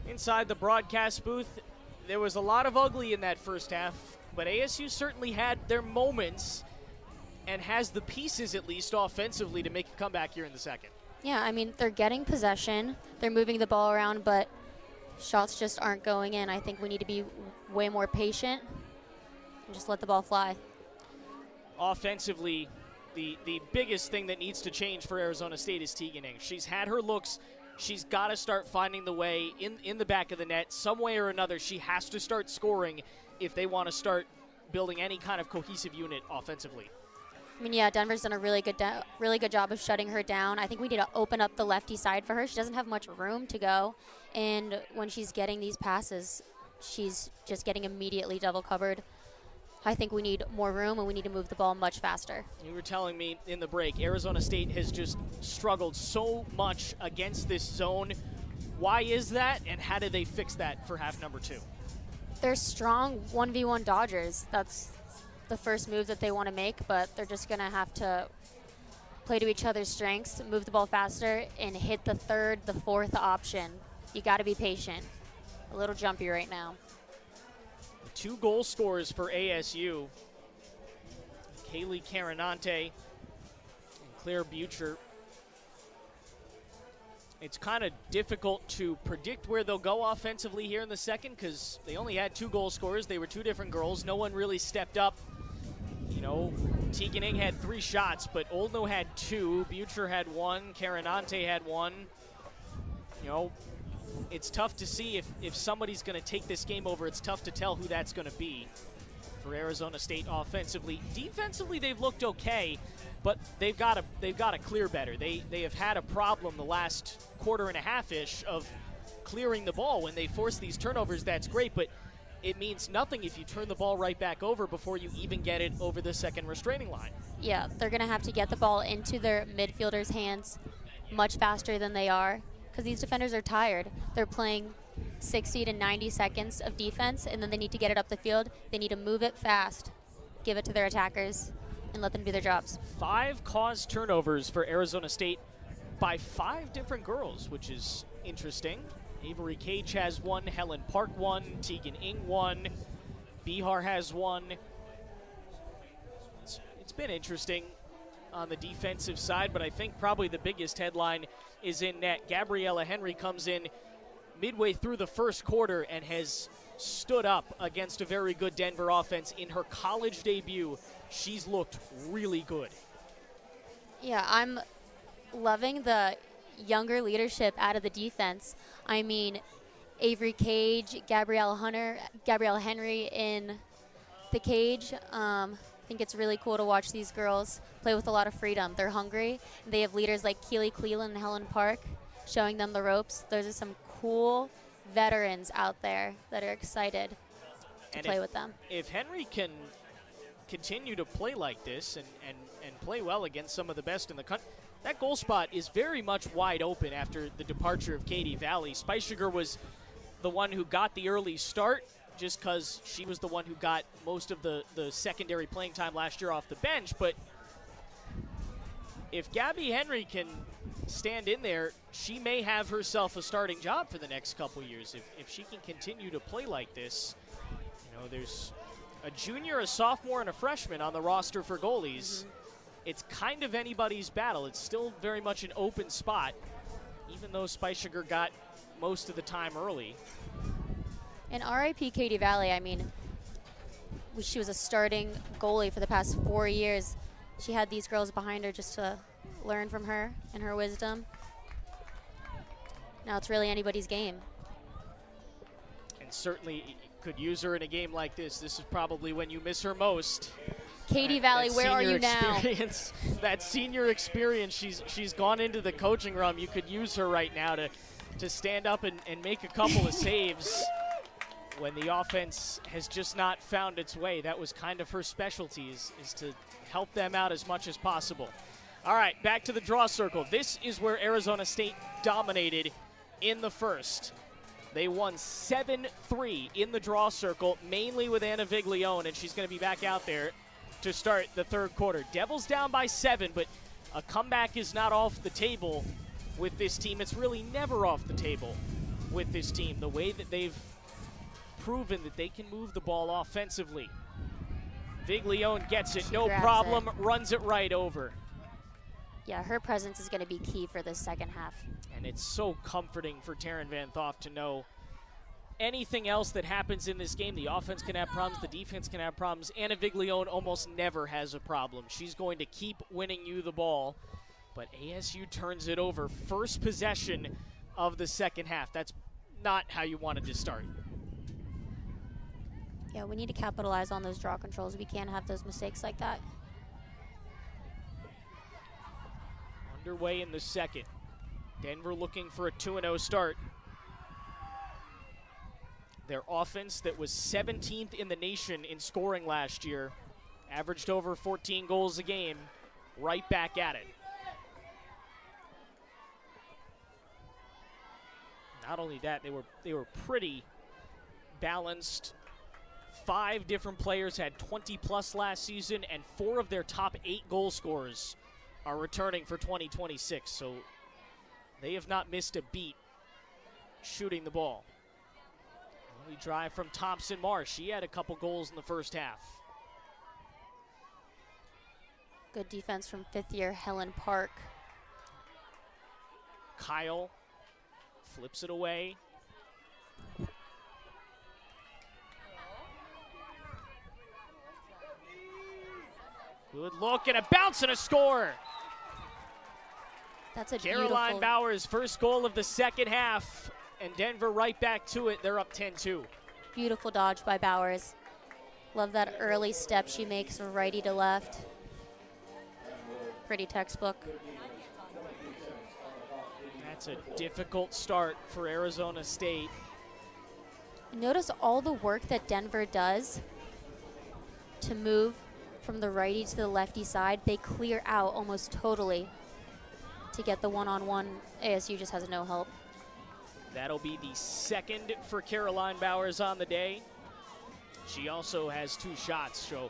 S1: inside the broadcast booth. There was a lot of ugly in that first half, but ASU certainly had their moments and has the pieces, at least offensively, to make a comeback here in the second.
S2: Yeah, I mean, they're getting possession, they're moving the ball around, but shots just aren't going in. I think we need to be way more patient and just let the ball fly.
S1: Offensively, the biggest thing that needs to change for Arizona State is Tegan Ing. She's had her looks. She's got to start finding the way in the back of the net. Some way or another, she has to start scoring if they want to start building any kind of cohesive unit offensively.
S2: I mean, yeah, Denver's done a really good job of shutting her down. I think we need to open up the lefty side for her. She doesn't have much room to go, and when she's getting these passes, she's just getting immediately double covered. I think we need more room, and we need to move the ball much faster.
S1: You were telling me in the break, Arizona State has just struggled so much against this zone. Why is that, and how do they fix that for half number 2?
S2: They're strong 1v1 dodgers. That's the first move that they want to make, but they're just going to have to play to each other's strengths, move the ball faster, and hit the third, the fourth option. You got to be patient. A little jumpy right now.
S1: 2 goal scorers for ASU. Kaylee Carinante and Claire Butcher. It's kind of difficult to predict where they'll go offensively here in the second because they only had 2 goal scorers. They were 2 different girls. No one really stepped up. You know, Tegan Ing had 3 shots, but Oldno had 2. Butcher had 1. Carinante had 1. You know, it's tough to see if somebody's going to take this game over. It's tough to tell who that's going to be for Arizona State offensively. Defensively, they've looked okay, but they've got to clear better. They have had a problem the last quarter and a half-ish of clearing the ball. When they force these turnovers, that's great, but it means nothing if you turn the ball right back over before you even get it over the second restraining line.
S2: Yeah, they're going to have to get the ball into their midfielders' hands much faster than they are, because these defenders are tired. They're playing 60 to 90 seconds of defense, and then they need to get it up the field. They need to move it fast, give it to their attackers, and let them do their jobs.
S1: 5 caused turnovers for Arizona State by 5 different girls, which is interesting. Avery Cage has 1, Helen Park 1, Tegan Ing 1, Bihar has 1. It's been interesting on the defensive side, but I think probably the biggest headline is in net. Gabriella Henry comes in midway through the first quarter and has stood up against a very good Denver offense. In her college debut, she's looked really good.
S2: Yeah, I'm loving the younger leadership out of the defense. I mean, Avery Cage, Gabriella Henry in the cage. I think it's really cool to watch these girls play with a lot of freedom. They're hungry. They have leaders like Keely Cleland and Helen Park showing them the ropes. Those are some cool veterans out there that are excited to play with them.
S1: If Henry can continue to play like this and play well against some of the best in the country, that goal spot is very much wide open after the departure of Katie Valley. Spice Sugar was the one who got the early start just because she was the one who got most of the secondary playing time last year off the bench. But if Gabby Henry can stand in there, she may have herself a starting job for the next couple years. If she can continue to play like this, you know, there's a junior, a sophomore, and a freshman on the roster for goalies. Mm-hmm. It's kind of anybody's battle. It's still very much an open spot, even though Spice Sugar got most of the time early.
S2: And RIP Katie Valley, I mean, she was a starting goalie for the past 4 years. She had these girls behind her just to learn from her and her wisdom. Now it's really anybody's game.
S1: And certainly could use her in a game like this. This is probably when you miss her most.
S2: Katie Valley, where are you now?
S1: That senior experience, she's gone into the coaching room. You could use her right now to stand up and make a couple of saves when the offense has just not found its way. That was kind of her specialty, is to help them out as much as possible. All right, back to the draw circle. This is where Arizona State dominated in the first. They won 7-3 in the draw circle, mainly with Anna Viglione, and she's going to be back out there. to start the third quarter. Devils down by 7, but a comeback is not off the table with this team. It's really never off the table with this team, the way that they've proven that they can move the ball offensively. Viglione gets it, no problem, runs it right over.
S2: Yeah, her presence is going to be key for this second half.
S1: And it's so comforting for Taryn Van Thoff to know anything else that happens in this game, the offense can have problems, the defense can have problems. Anna Viglione almost never has a problem. She's going to keep winning you the ball, but ASU turns it over. First possession of the second half. That's not how you wanted to start.
S2: Yeah, we need to capitalize on those draw controls. We can't have those mistakes like that.
S1: Underway in the second. Denver looking for a 2-0 start. Their offense that was 17th in the nation in scoring last year, averaged over 14 goals a game, right back at it. Not only that, they were pretty balanced. 5 different players had 20+ last season, and 4 of their top 8 goal scorers are returning for 2026. So they have not missed a beat shooting the ball. We drive from Thompson Marsh. She had a couple goals in the first half.
S2: Good defense from 5th year Helen Park.
S1: Kyle flips it away. Good look and a bounce and a score.
S2: That's a
S1: Caroline
S2: beautiful
S1: Bowers' first goal of the second half, and Denver right back to it. They're up 10-2.
S2: Beautiful dodge by Bowers. Love that early step she makes from righty to left. Pretty textbook.
S1: That's a difficult start for Arizona State.
S2: Notice all the work that Denver does to move from the righty to the lefty side. They clear out almost totally to get the one-on-one. ASU just has no help.
S1: That'll be the second for Caroline Bowers on the day. She also has 2 shots, so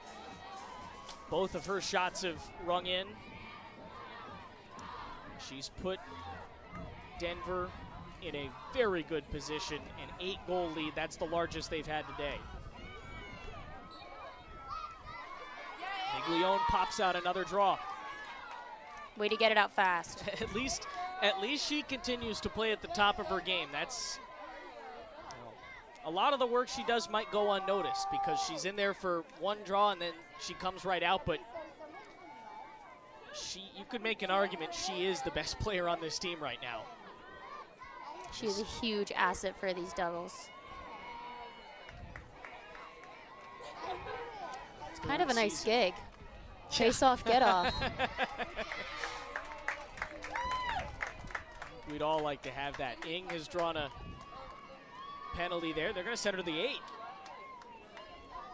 S1: both of her shots have rung in. She's put Denver in a very good position, an 8-goal lead. That's the largest they've had today. Viglione pops out another draw.
S2: Way to get it out fast.
S1: At least she continues to play at the top of her game. That's a lot of the work she does might go unnoticed because she's in there for one draw and then she comes right out, but you could make an argument she is the best player on this team right now.
S2: She's a huge asset for these Devils. It's kind of a nice gig. Chase off, get off.
S1: We'd all like to have that. Ing has drawn a penalty there. They're going to send her to the 8.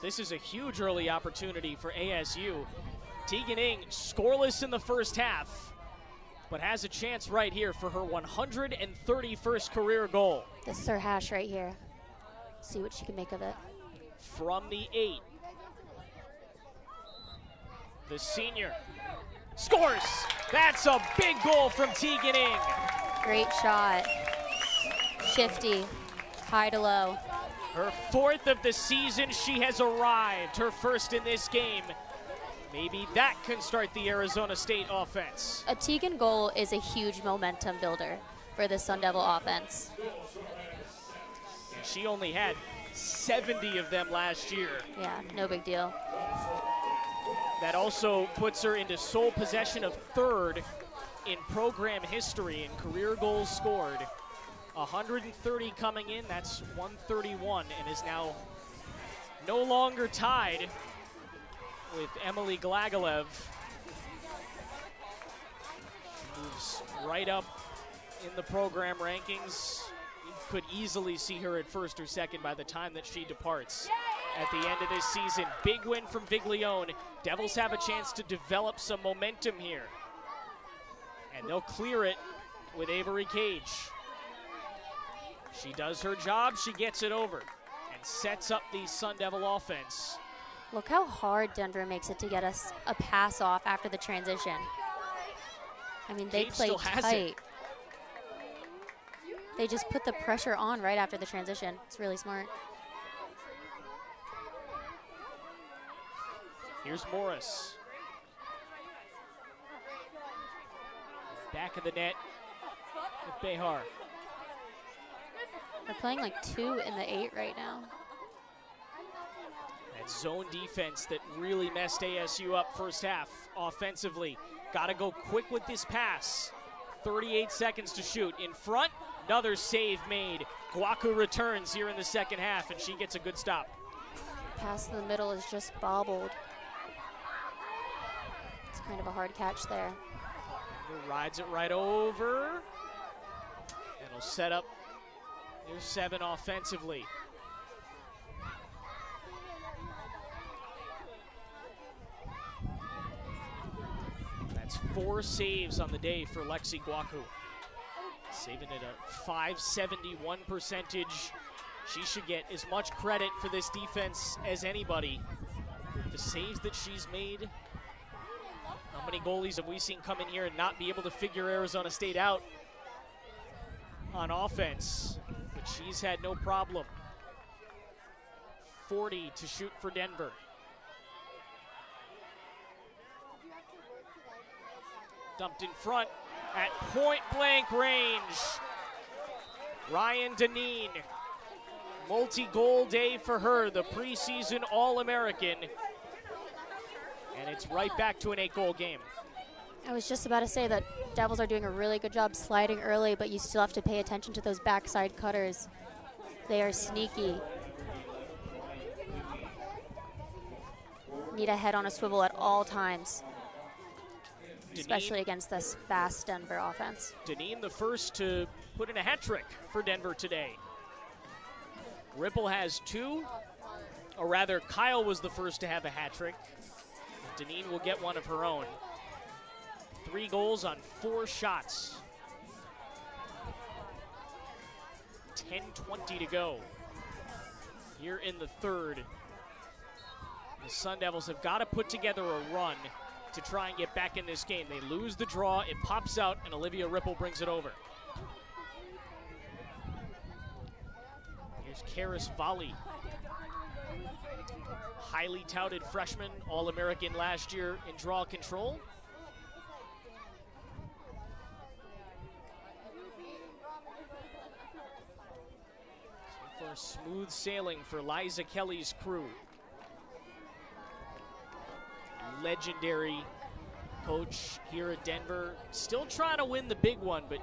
S1: This is a huge early opportunity for ASU. Tegan Ing scoreless in the first half, but has a chance right here for her 131st career goal.
S2: This is her hash right here. See what she can make of it.
S1: From the 8. The senior scores. That's a big goal from Tegan Ing.
S2: Great shot. Shifty, high to low.
S1: Her 4th of the season, she has arrived. Her first in this game. Maybe that can start the Arizona State offense.
S2: A Tegan goal is a huge momentum builder for the Sun Devil offense.
S1: And she only had 70 of them last year.
S2: Yeah, no big deal.
S1: That also puts her into sole possession of 3rd in program history in career goals scored. 130 coming in, that's 131, and is now no longer tied with Emily Glagalev. She moves right up in the program rankings. You could easily see her at 1st or 2nd by the time that she departs at the end of this season. Big win from Viglione. Devils have a chance to develop some momentum here. And they'll clear it with Avery Cage. She does her job, she gets it over, and sets up the Sun Devil offense
S2: Look how hard Denver makes it to get us a pass off after the transition. I mean, they play tight. They just put the pressure on right after the transition. It's really smart.
S1: Here's Morris. Back of the net with Behar.
S2: They're playing like 2 in the 8 right now.
S1: That zone defense that really messed ASU up first half offensively. Got to go quick with this pass. 38 seconds to shoot. In front, another save made. Guaku returns here in the second half, and she gets a good stop.
S2: Pass in the middle is just bobbled. It's kind of a hard catch there.
S1: Rides it right over. And it'll set up new 7 offensively. That's 4 saves on the day for Lexi Guaku. Saving it a .571 percentage. She should get as much credit for this defense as anybody. The saves that she's made. How many goalies have we seen come in here and not be able to figure Arizona State out on offense? But she's had no problem. 40 to shoot for Denver. Dumped in front at point-blank range. Ryan Deneen, multi-goal day for her, the preseason All-American. And it's right back to an 8-goal game.
S2: I was just about to say that Devils are doing a really good job sliding early, but you still have to pay attention to those backside cutters. They are sneaky. Need a head on a swivel at all times, especially against this fast Denver offense.
S1: Deneen the first to put in a hat trick for Denver today. Ripple has 2, or rather Kyle was the first to have a hat trick. Deneen will get one of her own. 3 goals on 4 shots. 10:20 to go here in the third. The Sun Devils have got to put together a run to try and get back in this game. They lose the draw, it pops out, and Olivia Ripple brings it over. Here's Karis Volley. Highly touted freshman, All-American last year in draw control. So for smooth sailing for Liza Kelly's crew. Legendary coach here at Denver, still trying to win the big one, but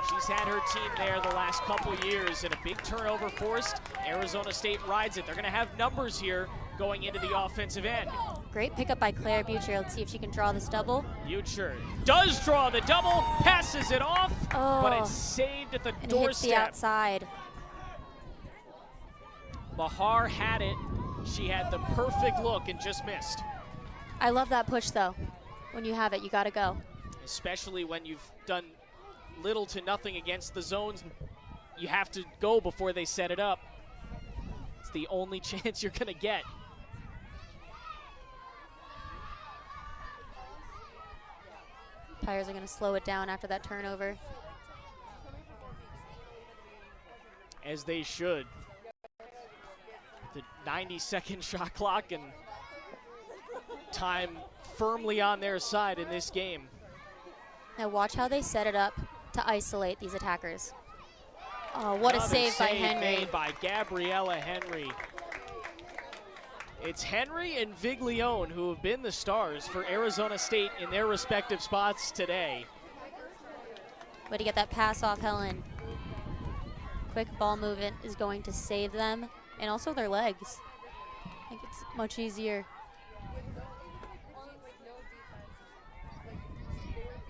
S1: she's had her team there the last couple years, and a big turnover forced. Arizona State rides it. They're going to have numbers here going into the offensive end.
S2: Great pickup by Claire Butcher. Let's see if she can draw this double.
S1: Butcher does draw the double, passes it off, but it's saved at the
S2: and
S1: doorstep.
S2: Hits the outside.
S1: Bahar had it. She had the perfect look and just missed.
S2: I love that push, though. When you have it, you got to go.
S1: Especially when you've done little to nothing against the zones. You have to go before they set it up. It's the only chance you're going to get.
S2: Tigers are going to slow it down after that turnover.
S1: As they should. The 90-second shot clock and time firmly on their side in this game.
S2: Now watch how they set it up to isolate these attackers. Oh, what a save by Henry.
S1: Made by Gabriella Henry. It's Henry and Viglione who have been the stars for Arizona State in their respective spots today.
S2: Way to get that pass off, Helen. Quick ball movement is going to save them, and also their legs. I think it's much easier.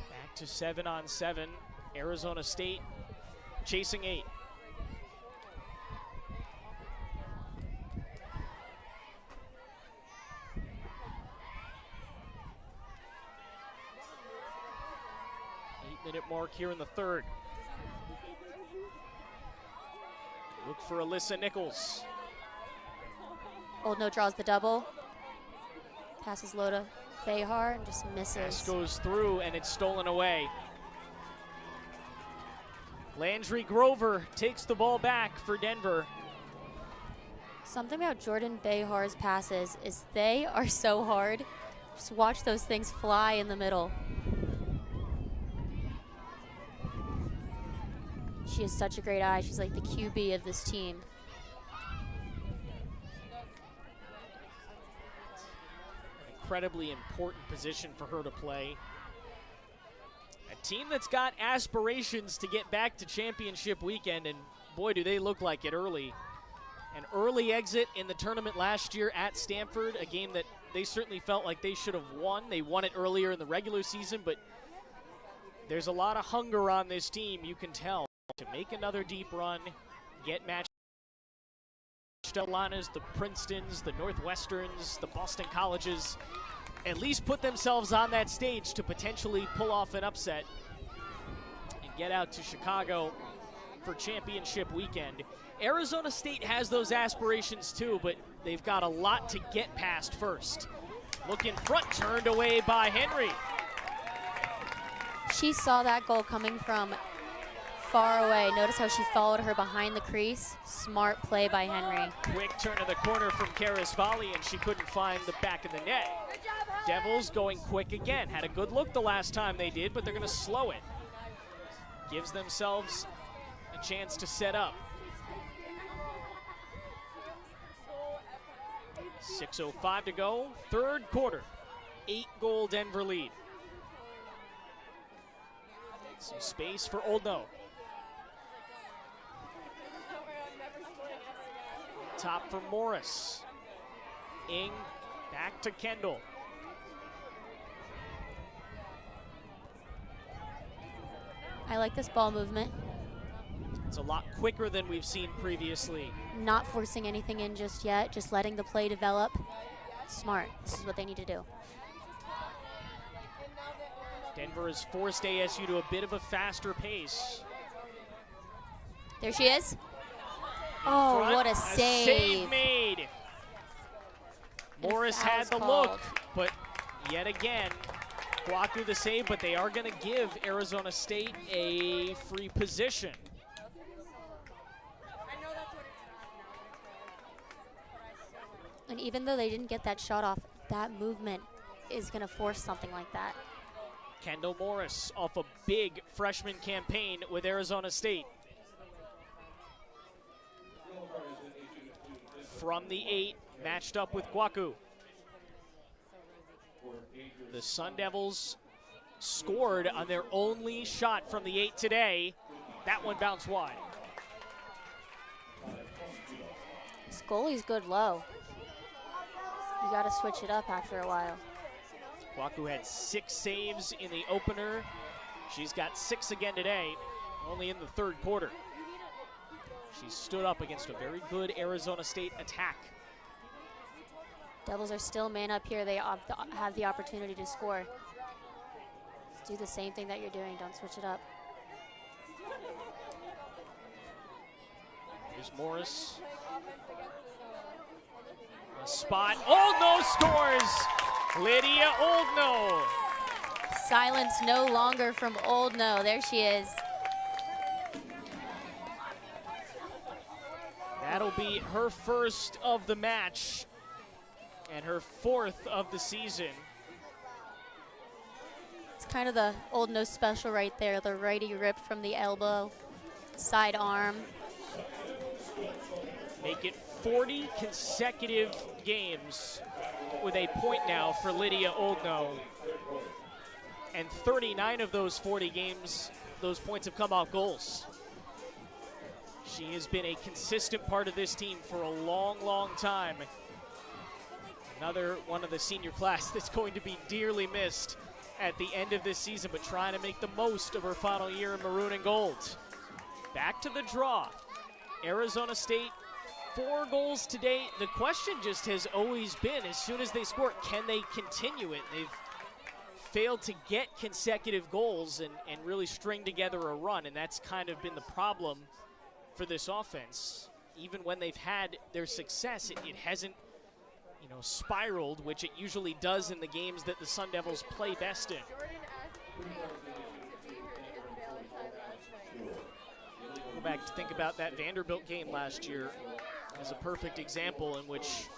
S1: Back to 7-on-7. Arizona State chasing 8. Minute mark here in the third. Look for Alyssa Nichols.
S2: Old No draws the double. Passes low to Behar and just misses.
S1: Pass goes through and it's stolen away. Landry Grover takes the ball back for Denver.
S2: Something about Jordan Behar's passes is they are so hard. Just watch those things fly in the middle. She has such a great eye. She's like the QB of this team.
S1: An incredibly important position for her to play. A team that's got aspirations to get back to championship weekend, and boy, do they look like it early. An early exit in the tournament last year at Stanford, a game that they certainly felt like they should have won. They won it earlier in the regular season, but there's a lot of hunger on this team, you can tell, to make another deep run, get matched the Carolinas, the Princetons, the Northwesterns, the Boston Colleges, at least put themselves on that stage to potentially pull off an upset and get out to Chicago for championship weekend. Arizona State has those aspirations too, but they've got a lot to get past first. Look in front, turned away by Henry.
S2: She saw that goal coming from far away. Notice how she followed her behind the crease. Smart play by Henry.
S1: Quick turn of the corner from Karis Volley, and she couldn't find the back of the net. Devils going quick again. Had a good look the last time they did, but they're going to slow it. Gives themselves a chance to set up. 6:05 to go, third quarter. 8-goal Denver lead. Some space for Oldno. Top for Morris. Ing back to Kendall.
S2: I like this ball movement.
S1: It's a lot quicker than we've seen previously.
S2: Not forcing anything in just yet, just letting the play develop. Smart. This is what they need to do.
S1: Denver has forced ASU to a bit of a faster pace.
S2: There she is. Oh,
S1: Front,
S2: what a save.
S1: Save made.
S2: And
S1: Morris had the
S2: foul's
S1: look, but yet again, Kwaku the save, but they are going to give Arizona State a free position.
S2: And even though they didn't get that shot off, that movement is going to force something like that.
S1: Kendall Morris off a big freshman campaign with Arizona State. From the 8, matched up with Kwaku. The Sun Devils scored on their only shot from the 8 today. That one bounced wide.
S2: This goalie's good low. You got to switch it up after a while.
S1: Kwaku had 6 saves in the opener. She's got 6 again today, only in the third quarter. She stood up against a very good Arizona State attack.
S2: Devils are still man up here. They have the opportunity to score. Just do the same thing that you're doing. Don't switch it up.
S1: Here's Morris. A spot. Oldno scores! Lydia Oldno.
S2: Silence no longer from Oldno. There she is.
S1: That'll be her first of the match and her 4th of the season.
S2: It's kind of the Oldno special right there. The righty ripped from the elbow, side arm.
S1: Make it 40 consecutive games with a point now for Lydia Oldno. And 39 of those 40 games, those points have come off goals. She has been a consistent part of this team for a long, long time. Another one of the senior class that's going to be dearly missed at the end of this season, but trying to make the most of her final year in maroon and gold. Back to the draw. Arizona State, 4 goals to date. The question just has always been, as soon as they score, can they continue it? They've failed to get consecutive goals and really string together a run, and that's kind of been the problem for this offense. Even when they've had their success, it hasn't spiraled, which it usually does in the games that the Sun Devils play best in. Go back to think about that Vanderbilt game last year as a perfect example in which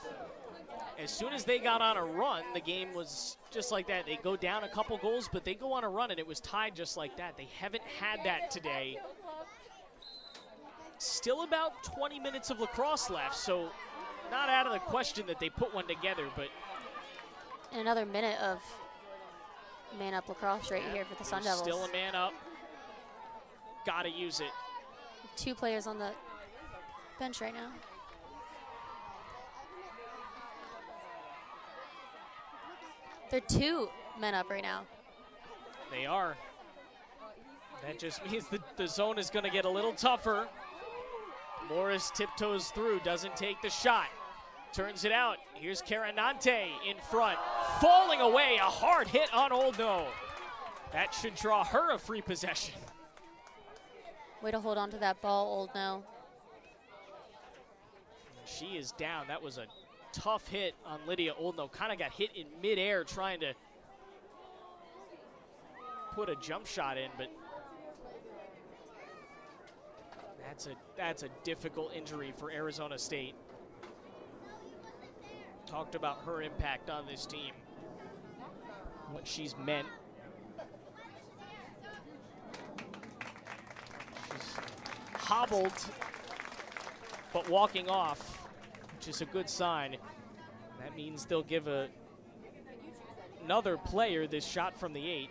S1: as soon as they got on a run, the game was just like that. They go down a couple goals, but they go on a run, and it was tied just like that. They haven't had that today. Still about 20 minutes of lacrosse left, so not out of the question that they put one together, but
S2: And another minute of man-up lacrosse right here for the Sun Devils.
S1: Still a man up. Got to use it.
S2: 2 players on the bench right now. They're 2 men up right now.
S1: They are. That just means the zone is going to get a little tougher. Morris tiptoes through, doesn't take the shot. Turns it out. Here's Carinante in front. Falling away, a hard hit on Oldno. That should draw her a free possession.
S2: Way to hold on to that ball, Oldno.
S1: She is down. That was a tough hit on Lydia Oldno. Kind of got hit in midair trying to put a jump shot in, but that's a difficult injury for Arizona State. Talked about her impact on this team, what she's meant. She's hobbled, but walking off, which is a good sign. That means they'll give another player this shot from the 8.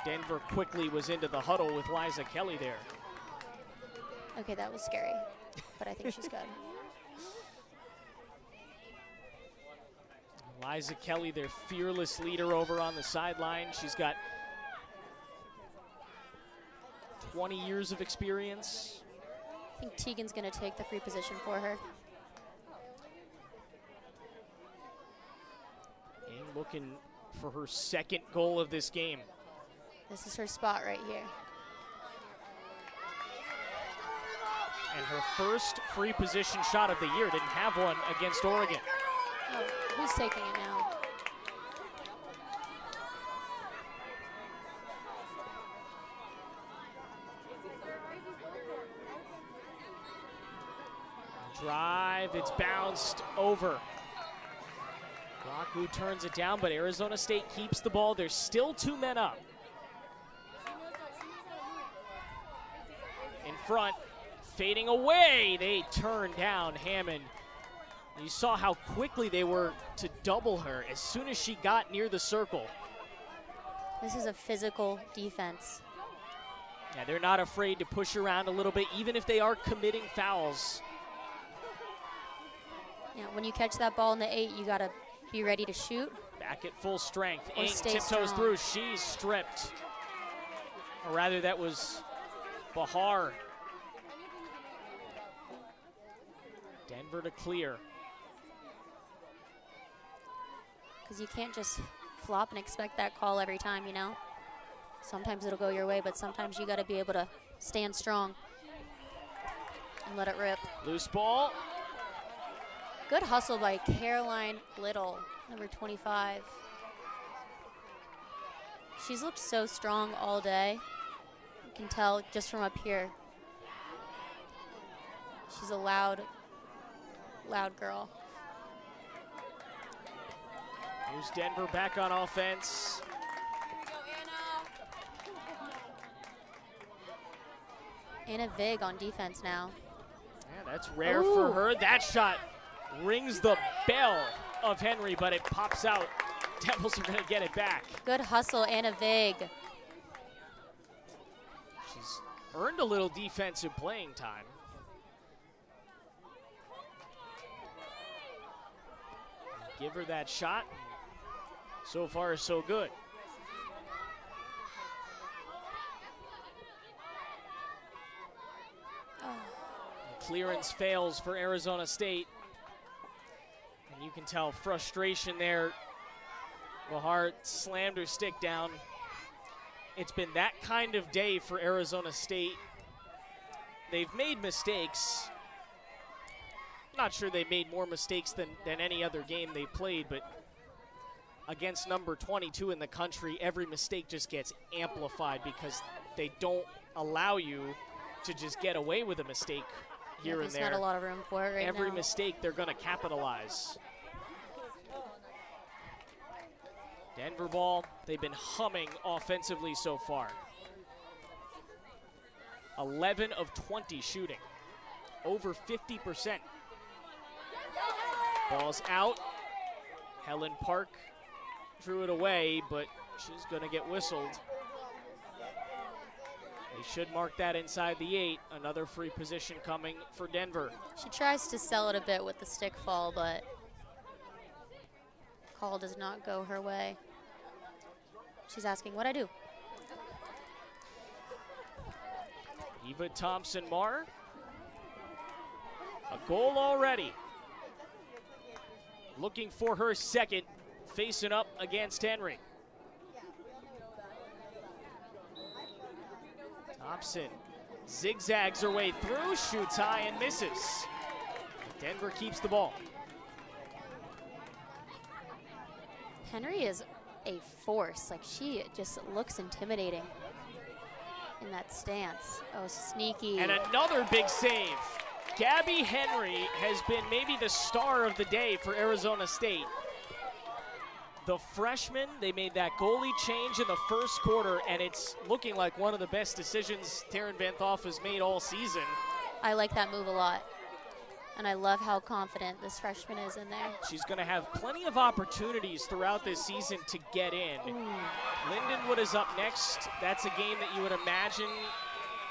S1: Denver quickly was into the huddle with Liza Kelly there.
S2: Okay, that was scary, but I think she's good.
S1: Liza Kelly, their fearless leader over on the sideline. She's got 20 years of experience.
S2: I think Tegan's going to take the free position for her.
S1: And looking for her second goal of this game.
S2: This is her spot right here.
S1: And her first free position shot of the year. Didn't have one against Oregon.
S2: Oh, who's taking it now?
S1: Drive, it's bounced over. Blanc turns it down, but Arizona State keeps the ball. There's still 2 men up. In front, fading away. They turn down Hammond. You saw how quickly they were to double her as soon as she got near the circle.
S2: This is a physical defense.
S1: Yeah, they're not afraid to push around a little bit, even if they are committing fouls.
S2: Yeah, when you catch that ball in the 8, you got to be ready to shoot.
S1: Back at full strength.
S2: Or
S1: Aiden
S2: stay
S1: tiptoes
S2: strong.
S1: through. She's stripped. Or rather, that was Bahar. Denver to clear.
S2: Because you can't just flop and expect that call every time, you know? Sometimes it'll go your way, but sometimes you got to be able to stand strong and let it rip.
S1: Loose ball.
S2: Good hustle by Caroline Little, number 25. She's looked so strong all day. You can tell just from up here. She's a loud girl.
S1: Here's Denver back on offense.
S2: Anna Vig on defense now.
S1: Yeah, that's rare
S2: Ooh.
S1: for her. That shot rings the bell of Henry, but it pops out. Devils are going to get it back.
S2: Good hustle, Anna Vig.
S1: She's earned a little defensive playing time. Give her that shot. So far, so good. Clearance fails for Arizona State. And you can tell frustration there. Bahar slammed her stick down. It's been that kind of day for Arizona State. They've made mistakes, not sure they made more mistakes than any other game they played, but against number 22 in the country, every mistake just gets amplified because they don't allow you to just get away with a mistake here and there.
S2: There's not a lot of room for it right
S1: Every
S2: now.
S1: mistake, they're going to capitalize. Denver ball, they've been humming offensively so far. 11 of 20 shooting, over 50%. Ball's out. Helen Park drew it away, but she's going to get whistled. They should mark that inside the 8. Another free position coming for Denver.
S2: She tries to sell it a bit with the stick fall, but call does not go her way. She's asking what I do.
S1: Eva Thompson-Marr. A goal already. Looking for her second, facing up against Henry. Thompson zigzags her way through, shoots high and misses. Denver keeps the ball.
S2: Henry is a force. Like, she just looks intimidating in that stance. Oh, sneaky.
S1: And another big save. Gabby Henry has been maybe the star of the day for Arizona State. The freshman, they made that goalie change in the first quarter, and it's looking like one of the best decisions Taryn Van Thoff has made all season.
S2: I like that move a lot. And I love how confident this freshman is in there.
S1: She's going to have plenty of opportunities throughout this season to get in. Lindenwood is up next. That's a game that you would imagine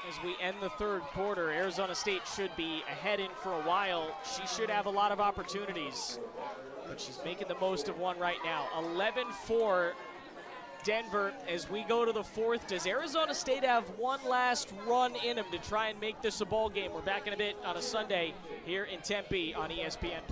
S1: as we end the third quarter. Arizona State should be ahead in for a while. She should have a lot of opportunities, but she's making the most of one right now. 11-4 Denver as we go to the fourth. Does Arizona State have one last run in them to try and make this a ball game? We're back in a bit on a Sunday here in Tempe on ESPN+.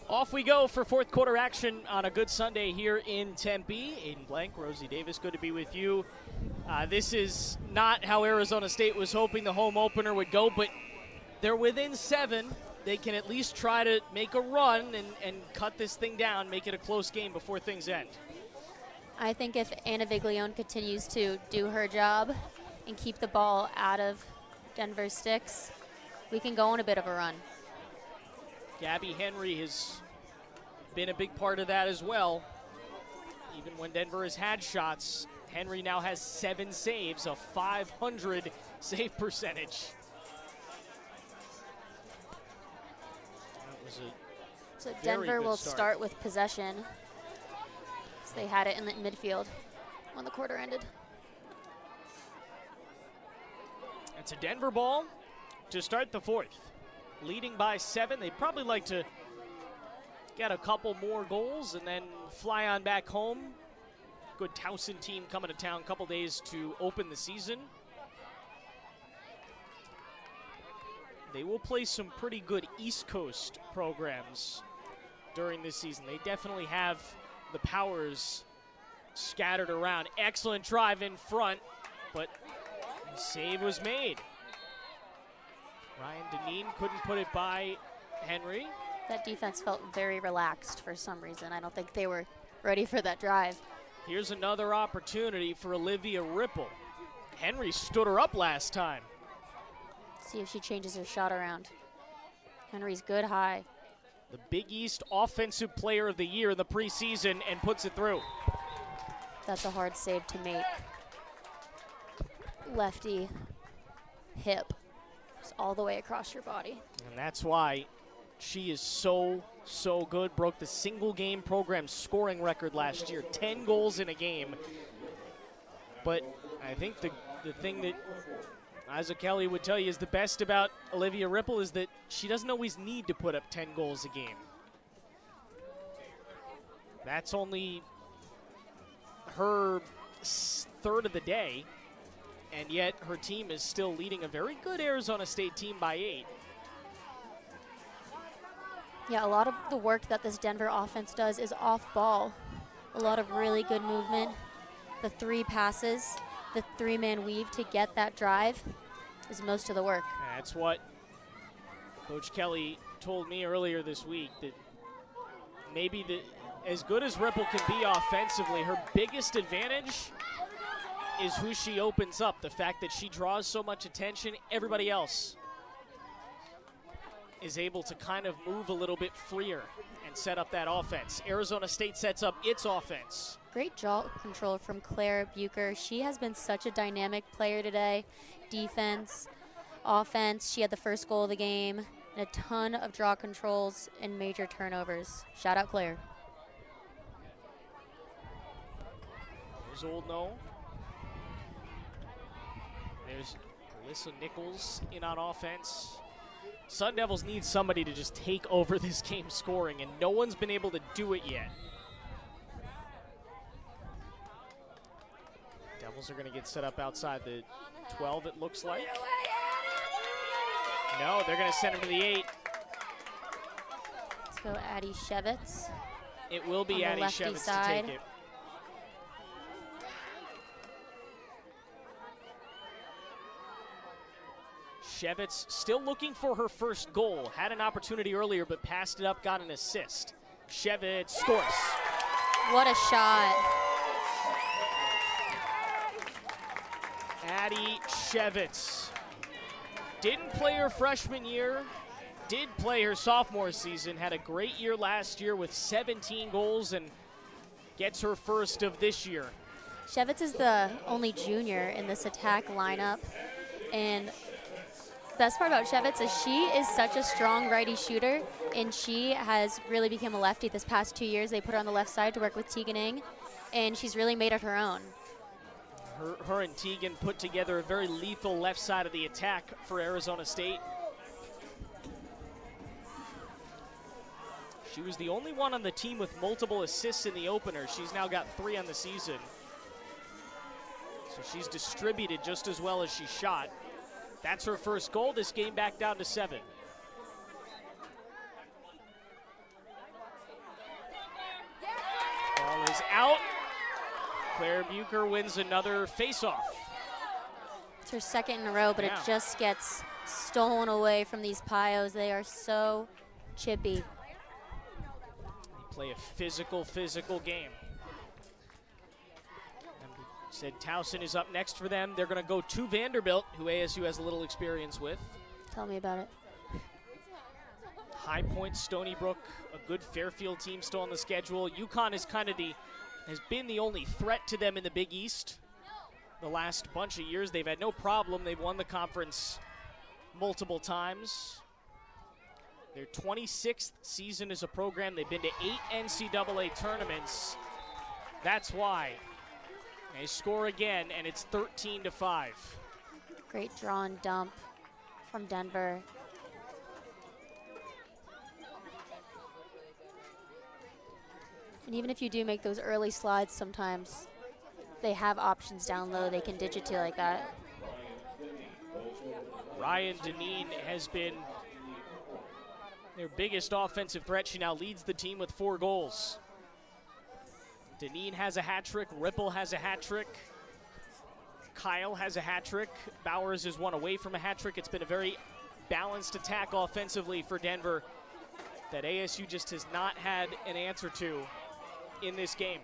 S1: Off we go for fourth quarter action on a good Sunday here in Tempe. Aiden Blanc, Rosie Davis, good to be with you. This is not how Arizona State was hoping the home opener would go, but they're within 7. They can at least try to make a run and cut this thing down, make it a close game before things end.
S2: I think if Anna Viglione continues to do her job and keep the ball out of Denver's sticks, we can go on a bit of a run.
S1: Gabby Henry has been a big part of that as well. Even when Denver has had shots, Henry now has 7 saves, a .500 save percentage. That was a
S2: So
S1: very
S2: Denver
S1: good
S2: will
S1: start.
S2: start with possession. So they had it in the midfield when the quarter ended.
S1: It's a Denver ball to start the fourth. Leading by 7. They'd probably like to get a couple more goals and then fly on back home. Good Towson team coming to town, couple days to open the season. They will play some pretty good East Coast programs during this season. They definitely have the powers scattered around. Excellent drive in front, but the save was made. Ryan Deneen couldn't put it by Henry.
S2: That defense felt very relaxed for some reason. I don't think they were ready for that drive.
S1: Here's another opportunity for Olivia Ripple. Henry stood her up last time.
S2: See if she changes her shot around. Henry's good high.
S1: The Big East Offensive Player of the Year in the preseason and puts it through.
S2: That's a hard save to make. Lefty hip. Just all the way across your body.
S1: And that's why she is so good. Broke the single game program scoring record last year. 10 goals in a game. But I think the thing that Isa Kelly would tell you is the best about Olivia Ripple is that she doesn't always need to put up 10 goals a game. That's only her third of the day, and yet her team is still leading a very good Arizona State team by 8.
S2: Yeah, a lot of the work that this Denver offense does is off ball. A lot of really good movement. The 3 passes, the 3-man weave to get that drive is most of the work.
S1: That's what Coach Kelly told me earlier this week, that maybe as good as Ripple can be offensively, her biggest advantage is who she opens up. The fact that she draws so much attention, everybody else is able to kind of move a little bit freer and set up that offense. Arizona State sets up its offense.
S2: Great draw control from Claire Bucher. She has been such a dynamic player today. Defense, offense. She had the first goal of the game, and a ton of draw controls and major turnovers. Shout out Claire.
S1: There's Oldno. There's Alyssa Nichols in on offense. Sun Devils need somebody to just take over this game scoring, and no one's been able to do it yet. Devils are going to get set up outside the 12, it looks like. No, they're going to send him to the 8.
S2: Let's go Addie Shevitz.
S1: It will be Addie Shevitz to take it. Shevitz still looking for her first goal. Had an opportunity earlier, but passed it up, got an assist. Shevitz scores.
S2: What a shot.
S1: Addie Shevitz. Didn't play her freshman year, did play her sophomore season, had a great year last year with 17 goals and gets her first of this year.
S2: Shevitz is the only junior in this attack lineup, and the best part about Shevitz is she is such a strong righty shooter, and she has really become a lefty this past 2 years. They put her on the left side to work with Tegan Ng, and she's really made it her own.
S1: Her and Tegan put together a very lethal left side of the attack for Arizona State. She was the only one on the team with multiple assists in the opener. She's now got 3 on the season. So she's distributed just as well as she shot. That's her first goal. This game back down to 7. Ball is out. Claire Bucher wins another face-off.
S2: It's her second in a row, but it just gets stolen away from these Pios. They are so chippy.
S1: They play a physical game. And we said Towson is up next for them. They're going to go to Vanderbilt, who ASU has a little experience with.
S2: Tell me about it.
S1: High Point, Stony Brook, a good Fairfield team still on the schedule. UConn is has been the only threat to them in the Big East. The last bunch of years, they've had no problem. They've won the conference multiple times. Their 26th season as a program. They've been to 8 NCAA tournaments. That's why. They score again, and it's 13-5.
S2: Great draw and dump from Denver. And even if you do make those early slides, sometimes they have options down low they can ditch it to like that.
S1: Ryan Deneen has been their biggest offensive threat. She now leads the team with 4 goals. Deneen has a hat trick. Ripple has a hat trick. Kyle has a hat trick. Bowers is one away from a hat trick. It's been a very balanced attack offensively for Denver that ASU just has not had an answer to in this game.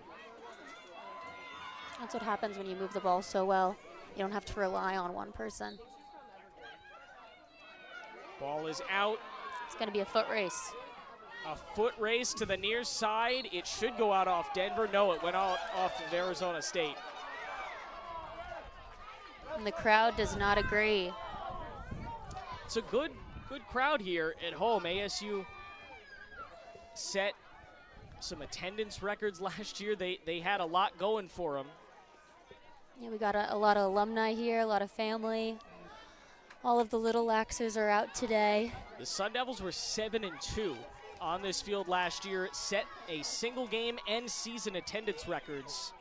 S2: That's what happens when you move the ball so well. You don't have to rely on one person.
S1: Ball is out.
S2: It's going to be a foot race.
S1: A foot race to the near side. It should go out off Denver. No, it went out off of Arizona State.
S2: And the crowd does not agree.
S1: It's a good crowd here at home. ASU set some attendance records last year. They had a lot going for them.
S2: Yeah, we got a lot of alumni here, a lot of family. All of the little Laxers are out today.
S1: The Sun Devils were 7-2 on this field last year, set a single game and season attendance records.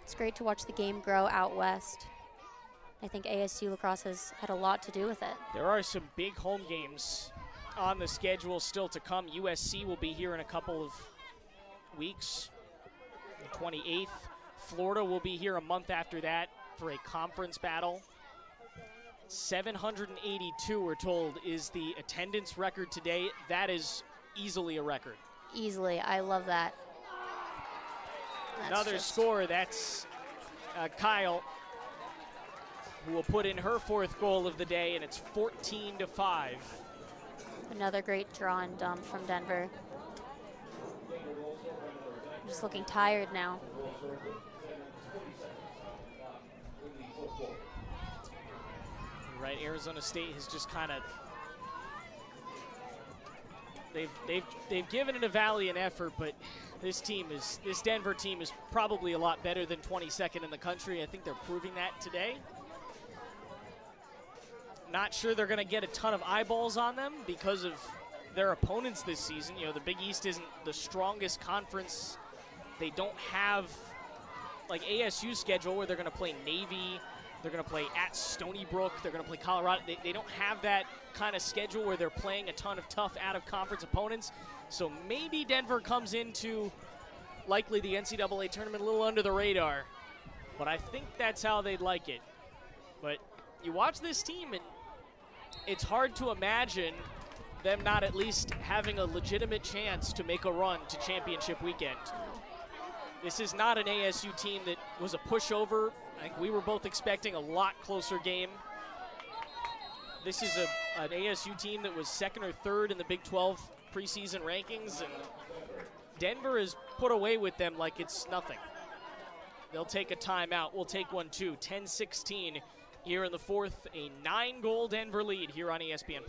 S2: It's great to watch the game grow out west. I think ASU Lacrosse has had a lot to do with it.
S1: There are some big home games on the schedule still to come. USC will be here in a couple of weeks, the 28th. Florida will be here a month after that for a conference battle. 782, we're told, is the attendance record today. That is easily a record.
S2: Easily, I love that.
S1: Another score, that's Kyle, who will put in her 4th goal of the day, and it's 14-5.
S2: Another great draw and dump from Denver. Just looking tired now.
S1: Right, Arizona State has just kind of they've given it a valiant effort, but this Denver team is probably a lot better than 22nd in the country. I think they're proving that today. Not sure they're going to get a ton of eyeballs on them because of their opponents this season. You know, the Big East isn't the strongest conference. They don't have like ASU's schedule where they're going to play Navy. They're going to play at Stony Brook. They're going to play Colorado. They don't have that kind of schedule where they're playing a ton of tough out-of-conference opponents. So maybe Denver comes into likely the NCAA tournament a little under the radar. But I think that's how they'd like it. But you watch this team, and it's hard to imagine them not at least having a legitimate chance to make a run to championship weekend. This is not an ASU team that was a pushover. I think we were both expecting a lot closer game. This is an ASU team that was 2nd or 3rd in the Big 12 preseason rankings, and Denver is put away with them like it's nothing. They'll take a timeout. We'll take one too. 10-16 here in the 4th. A 9-goal Denver lead here on ESPN+.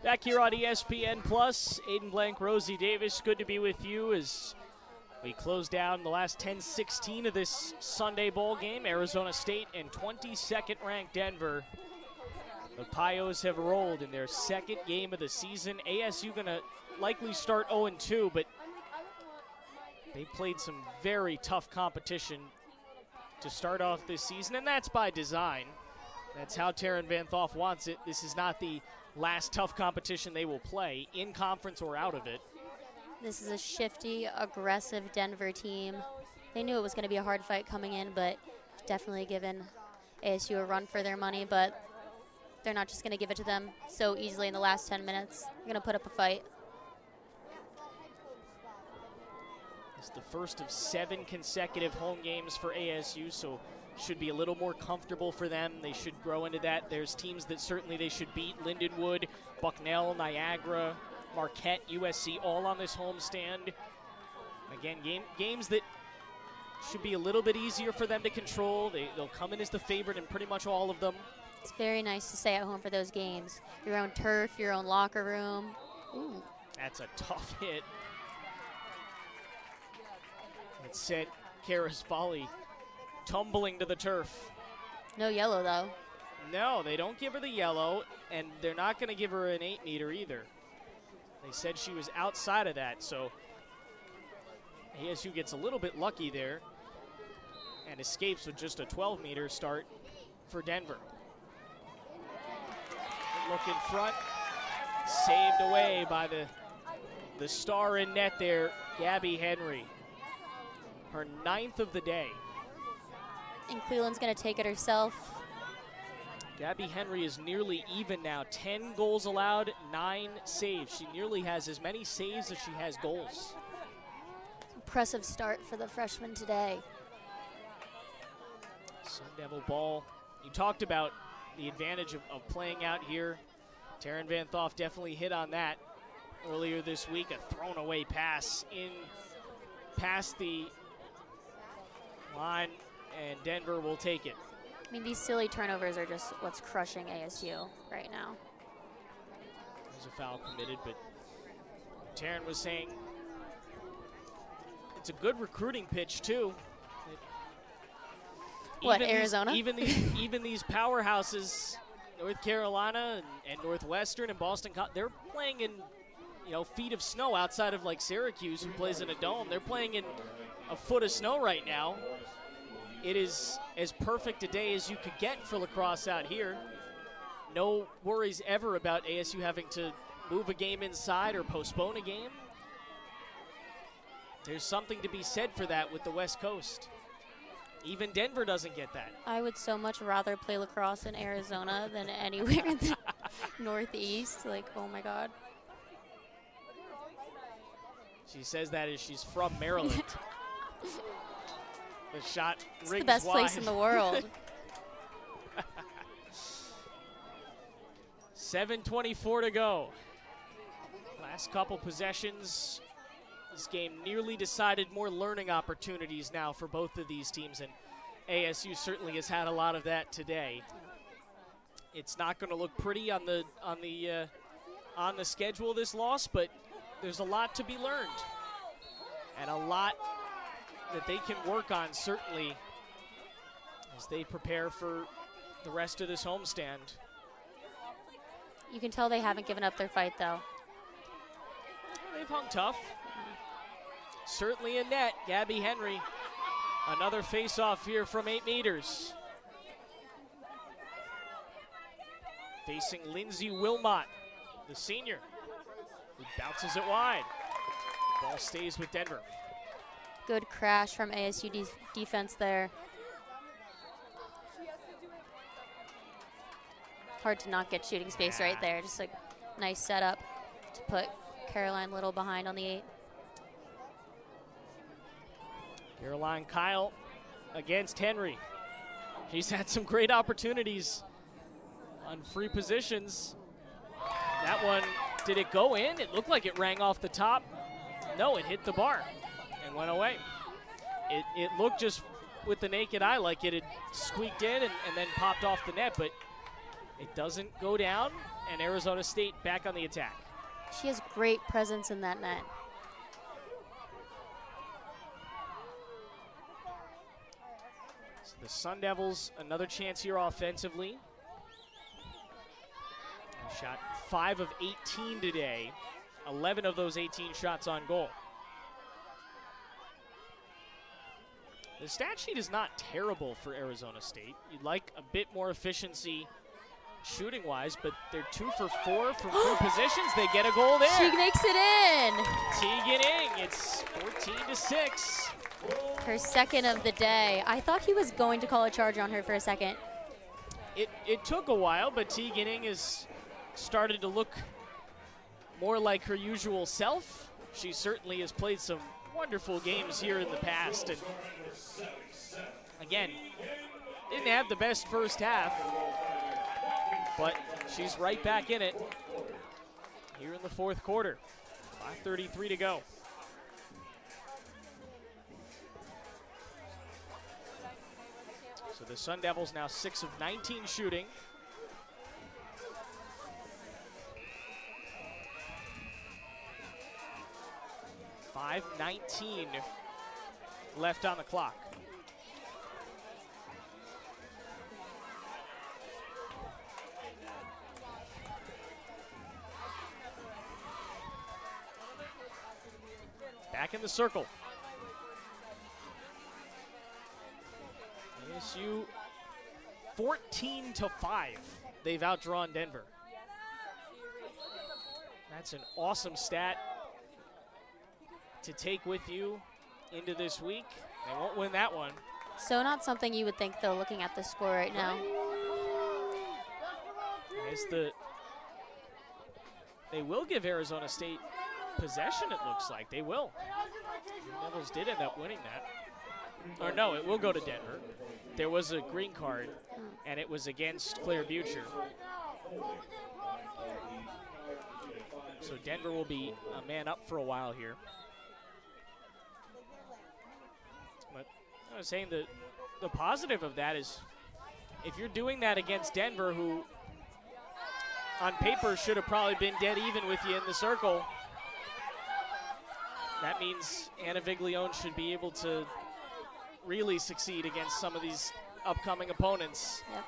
S1: Back here on ESPN Plus, Aiden Blanc, Rosie Davis, good to be with you as we close down the last 10-16 of this Sunday bowl game. Arizona State and 22nd ranked Denver. The Pios have rolled in their second game of the season. ASU gonna likely start 0-2, but they played some very tough competition to start off this season, and that's by design. That's how Taron Van Thoff wants it. This is not the last tough competition they will play, in conference or out of it.
S2: This is a shifty, aggressive Denver team. They knew it was going to be a hard fight coming in, but definitely given ASU a run for their money. But they're not just going to give it to them so easily in the last 10 minutes. They're going to put up a fight.
S1: It's the first of 7 consecutive home games for ASU, so should be a little more comfortable for them. They should grow into that. There's teams that certainly they should beat: Lindenwood, Bucknell, Niagara, Marquette, USC, all on this homestand. Again, games that should be a little bit easier for them to control. They'll come in as the favorite in pretty much all of them.
S2: It's very nice to stay at home for those games. Your own turf, your own locker room. Ooh.
S1: That's a tough hit. It sent Kara's volley tumbling to the turf.
S2: No yellow, though.
S1: No, they don't give her the yellow, and they're not going to give her an 8-meter either. They said she was outside of that, so ASU gets a little bit lucky there and escapes with just a 12-meter start for Denver. Look in front, saved away by the star in net there, Gabby Henry. Her 9th of the day.
S2: And Cleveland's going to take it herself.
S1: Gabby Henry is nearly even now. 10 goals allowed, 9 saves. She nearly has as many saves as she has goals.
S2: Impressive start for the freshman today.
S1: Sun Devil ball. You talked about the advantage of playing out here. Taron Van Thoff definitely hit on that earlier this week. A thrown away pass in past the line, and Denver will take it.
S2: I mean, these silly turnovers are just what's crushing ASU right now.
S1: There's a foul committed, but Taron was saying it's a good recruiting pitch, too.
S2: What, Arizona?
S1: Even these powerhouses, North Carolina and Northwestern and Boston, they're playing in, feet of snow outside of like Syracuse, who plays in a dome. They're playing in a foot of snow right now. It is as perfect a day as you could get for lacrosse out here. No worries ever about ASU having to move a game inside or postpone a game. There's something to be said for that with the West Coast. Even Denver doesn't get that.
S2: I would so much rather play lacrosse in Arizona than anywhere in the Northeast. Like, oh my God.
S1: She says that as she's from Maryland. The shot
S2: it's
S1: rings
S2: the best
S1: wide.
S2: place in the world.
S1: 7:24 to go. Last couple possessions. This game nearly decided. More learning opportunities now for both of these teams, and ASU certainly has had a lot of that today. It's not going to look pretty on the schedule, this loss, but there's a lot to be learned and a lot that they can work on, certainly, as they prepare for the rest of this homestand.
S2: You can tell they haven't given up their fight, though.
S1: They've hung tough. Certainly in net, Gabby Henry. Another face-off here from 8 meters. Facing Lindsay Wilmot, the senior, who bounces it wide. Ball stays with Denver.
S2: Good crash from ASU defense there. Hard to not get shooting space right there. Just a nice setup to put Caroline Little behind on the 8.
S1: Caroline Kyle against Henry. She's had some great opportunities on free positions. That one, did it go in? It looked like it rang off the top. No, it hit the bar and went away. It looked just with the naked eye like it had squeaked in and then popped off the net, but it doesn't go down, and Arizona State back on the attack.
S2: She has great presence in that net.
S1: So the Sun Devils, another chance here offensively. Shot 5 of 18 today. 11 of those 18 shots on goal. The stat sheet is not terrible for Arizona State. You'd like a bit more efficiency shooting-wise, but they're 2 for 4 from 2 positions. They get a goal there.
S2: She makes it in.
S1: Tegan Ing, it's 14-6.
S2: Her second of the day. I thought he was going to call a charge on her for a second.
S1: It took a while, but Tegan Ing has started to look more like her usual self. She certainly has played some wonderful games here in the past, and again, didn't have the best first half, but she's right back in it here in the fourth quarter. 5:33 to go. So the Sun Devils now 6 of 19 shooting. .5:19 left on the clock. Back in the circle. ASU 14-5. They've outdrawn Denver. That's an awesome stat to take with you into this week. They won't win that one.
S2: So not something you would think, though, looking at the score right now.
S1: They will give Arizona State possession, it looks like. They will. The Devils did end up winning that. Or no, it will go to Denver. There was a green card, and it was against Claire Butcher. So Denver will be a man up for a while here. But I was saying the positive of that is if you're doing that against Denver, who on paper should have probably been dead even with you in the circle, that means Anna Viglione should be able to really succeed against some of these upcoming opponents.
S2: Yep.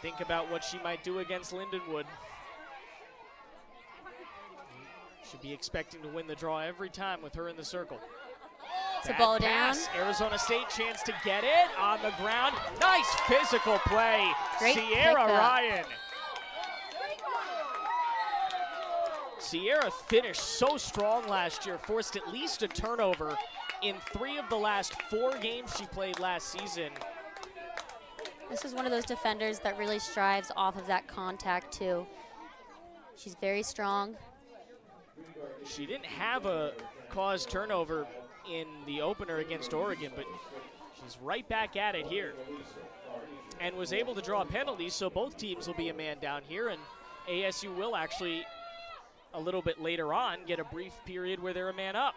S1: Think about what she might do against Lindenwood. Should be expecting to win the draw every time with her in the circle.
S2: It's a ball down.
S1: Arizona State chance to get it on the ground. Nice physical play.
S2: Great
S1: Sierra
S2: pickup.
S1: Ryan. Sierra finished so strong last year, forced at least a turnover in 3 of the last 4 games she played last season.
S2: This is one of those defenders that really strives off of that contact, too. She's very strong.
S1: She didn't have a caused turnover in the opener against Oregon, but she's right back at it here. And was able to draw penalties, so both teams will be a man down here, and ASU will actually, a little bit later on, get a brief period where they're a man up.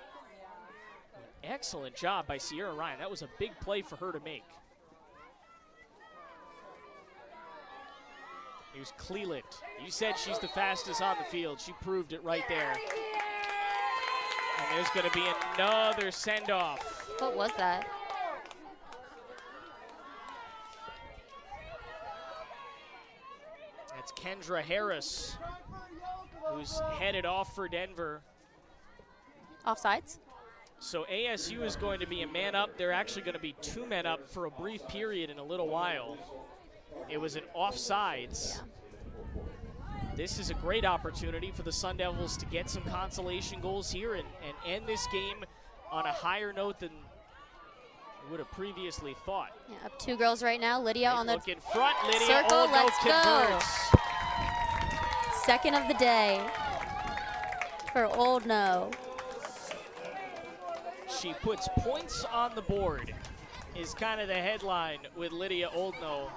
S1: Excellent job by Sierra Ryan. That was a big play for her to make. Here's Cleland. You said she's the fastest on the field. She proved it right there. And there's going to be another send-off.
S2: What was that?
S1: That's Kendra Harris, who's headed off for Denver.
S2: Offsides?
S1: So ASU is going to be a man up. They're actually going to be 2 men up for a brief period in a little while. It was an offsides.
S2: Yeah.
S1: This is a great opportunity for the Sun Devils to get some consolation goals here and end this game on a higher note than we would have previously thought.
S2: Yeah, up 2 girls right now. Lydia on the
S1: look in front. Lydia
S2: circle.
S1: Olno
S2: Let's
S1: converts.
S2: go. Second of the day for Old No.
S1: She puts points on the board is kind of the headline with Lydia Oldno.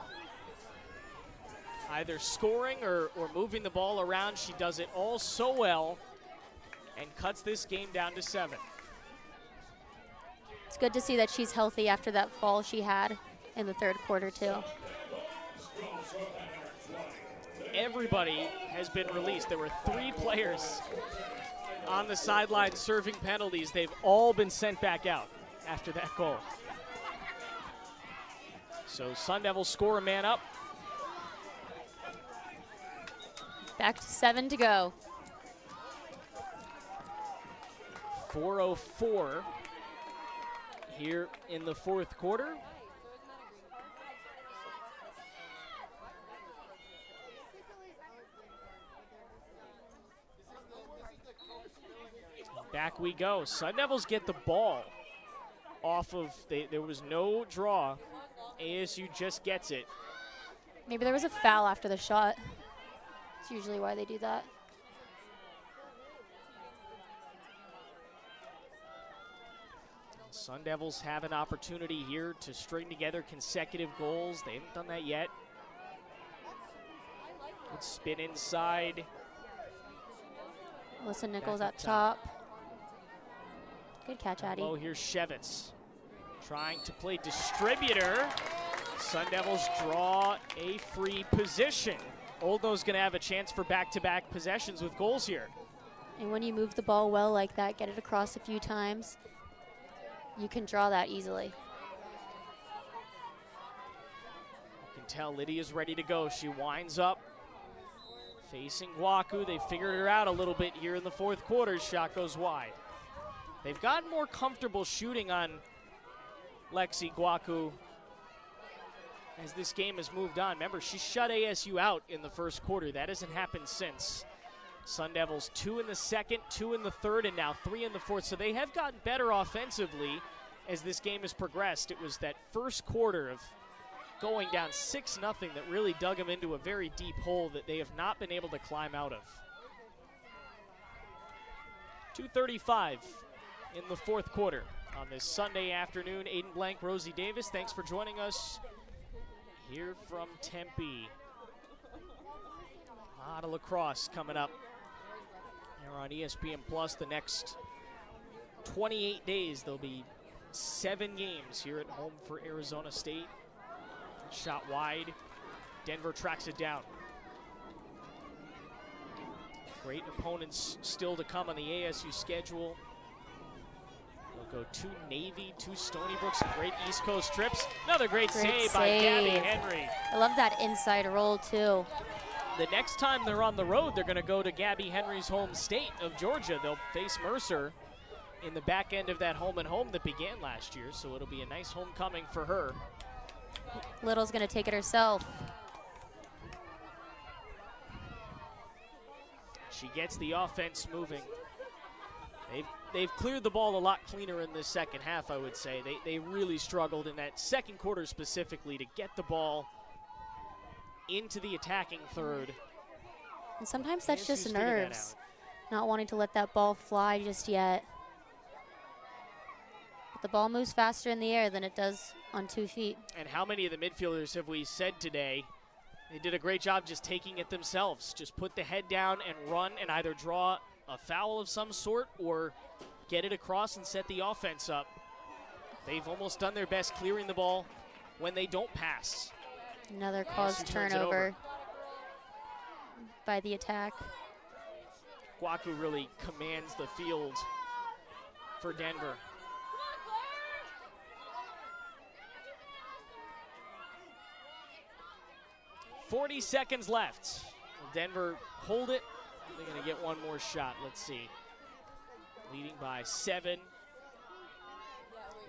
S1: Either scoring or moving the ball around. She does it all so well and cuts this game down to 7.
S2: It's good to see that she's healthy after that fall she had in the 3rd quarter, too.
S1: everybody has been released. There were 3 players on the sideline serving penalties. They've all been sent back out after that goal. So Sun Devils score a man up.
S2: Back to 7 to go.
S1: 4:04 here in the 4th quarter. Back we go. Sun Devils get the ball off of, there was no draw. ASU just gets it.
S2: Maybe there was a foul after the shot. It's usually why they do that.
S1: Sun Devils have an opportunity here to string together consecutive goals. They haven't done that yet. Good spin inside.
S2: Alyssa Nichols at top. Good catch, Addie.
S1: Oh, here's Shevitz trying to play distributor. Sun Devils draw a free position. Oldno's going to have a chance for back-to-back possessions with goals here.
S2: And when you move the ball well like that, get it across a few times, you can draw that easily.
S1: You can tell Lydia's ready to go. She winds up, facing Guaku. They figured her out a little bit here in the 4th quarter. Shot goes wide. They've gotten more comfortable shooting on Lexi Guaku as this game has moved on. Remember, she shut ASU out in the 1st quarter. That hasn't happened since. Sun Devils 2 in the 2nd, 2 in the 3rd, and now 3 in the 4th. So they have gotten better offensively as this game has progressed. It was that 1st quarter of going down 6-0 that really dug them into a very deep hole that they have not been able to climb out of. 2:35 in the 4th quarter on this Sunday afternoon. Aiden Blanc, Rosie Davis, thanks for joining us here from Tempe. A lot of lacrosse coming up here on ESPN Plus. The next 28 days, there'll be 7 games here at home for Arizona State. Shot wide. Denver tracks it down. Great opponents still to come on the ASU schedule. They'll go 2 Navy, 2 Stony Brook, some great East Coast trips. Another great save by Gabby Henry.
S2: I love that inside roll, too.
S1: The next time they're on the road, they're going to go to Gabby Henry's home state of Georgia. They'll face Mercer in the back end of that home-and-home that began last year, so it'll be a nice homecoming for her.
S2: Little's going to take it herself.
S1: She gets the offense moving. They've cleared the ball a lot cleaner in this 2nd half, I would say. They really struggled in that 2nd quarter specifically to get the ball into the attacking 3rd.
S2: And sometimes that's just nerves, not wanting to let that ball fly just yet. But the ball moves faster in the air than it does on 2 feet.
S1: And how many of the midfielders have we said today, they did a great job just taking it themselves. Just put the head down and run and either draw a foul of some sort or get it across and set the offense up. They've almost done their best clearing the ball when they don't pass.
S2: Another caused turnover by the attack.
S1: Guaku really commands the field for Denver. .40 seconds left. Will Denver hold it? They're going to get one more shot. Let's see. Leading by 7.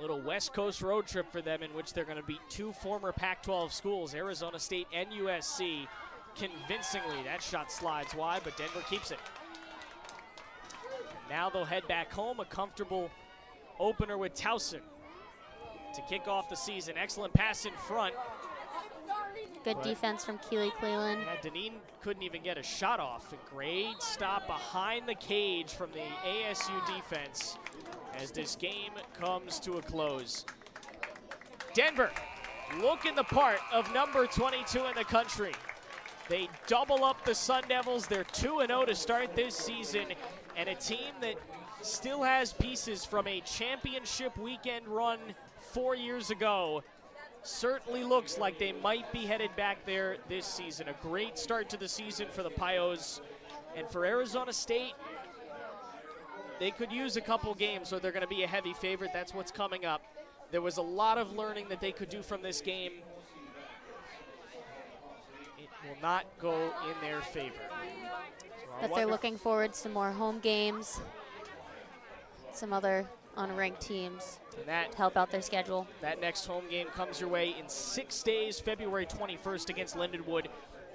S1: Little West Coast road trip for them in which they're going to beat 2 former Pac-12 schools, Arizona State and USC, convincingly. That shot slides wide, but Denver keeps it. And now they'll head back home. A comfortable opener with Towson to kick off the season. Excellent pass in front.
S2: Good defense from Keely Cleland.
S1: Yeah, Deneen couldn't even get a shot off. A great stop behind the cage from the ASU defense as this game comes to a close. Denver looking the part of number 22 in the country. They double up the Sun Devils. They're 2-0 to start this season, and a team that still has pieces from a championship weekend run 4 years ago. certainly looks like they might be headed back there this season. A great start to the season for the Pios. And for Arizona State, they could use a couple games where they're going to be a heavy favorite. That's what's coming up. There was a lot of learning that they could do from this game. It will not go in their favor.
S2: But they're looking forward to more home games, some other unranked teams to help out their schedule.
S1: That next home game comes your way in 6 days, February 21st against Lindenwood,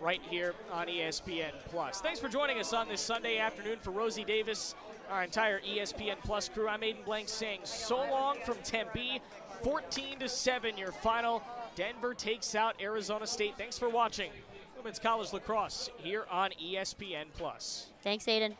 S1: right here on ESPN+. Thanks for joining us on this Sunday afternoon. For Rosie Davis, our entire ESPN Plus crew, I'm Aiden Blanc saying so long from Tempe. 14-7 your final. Denver takes out Arizona State. Thanks for watching Women's College Lacrosse here on ESPN Plus.
S2: Thanks, Aiden.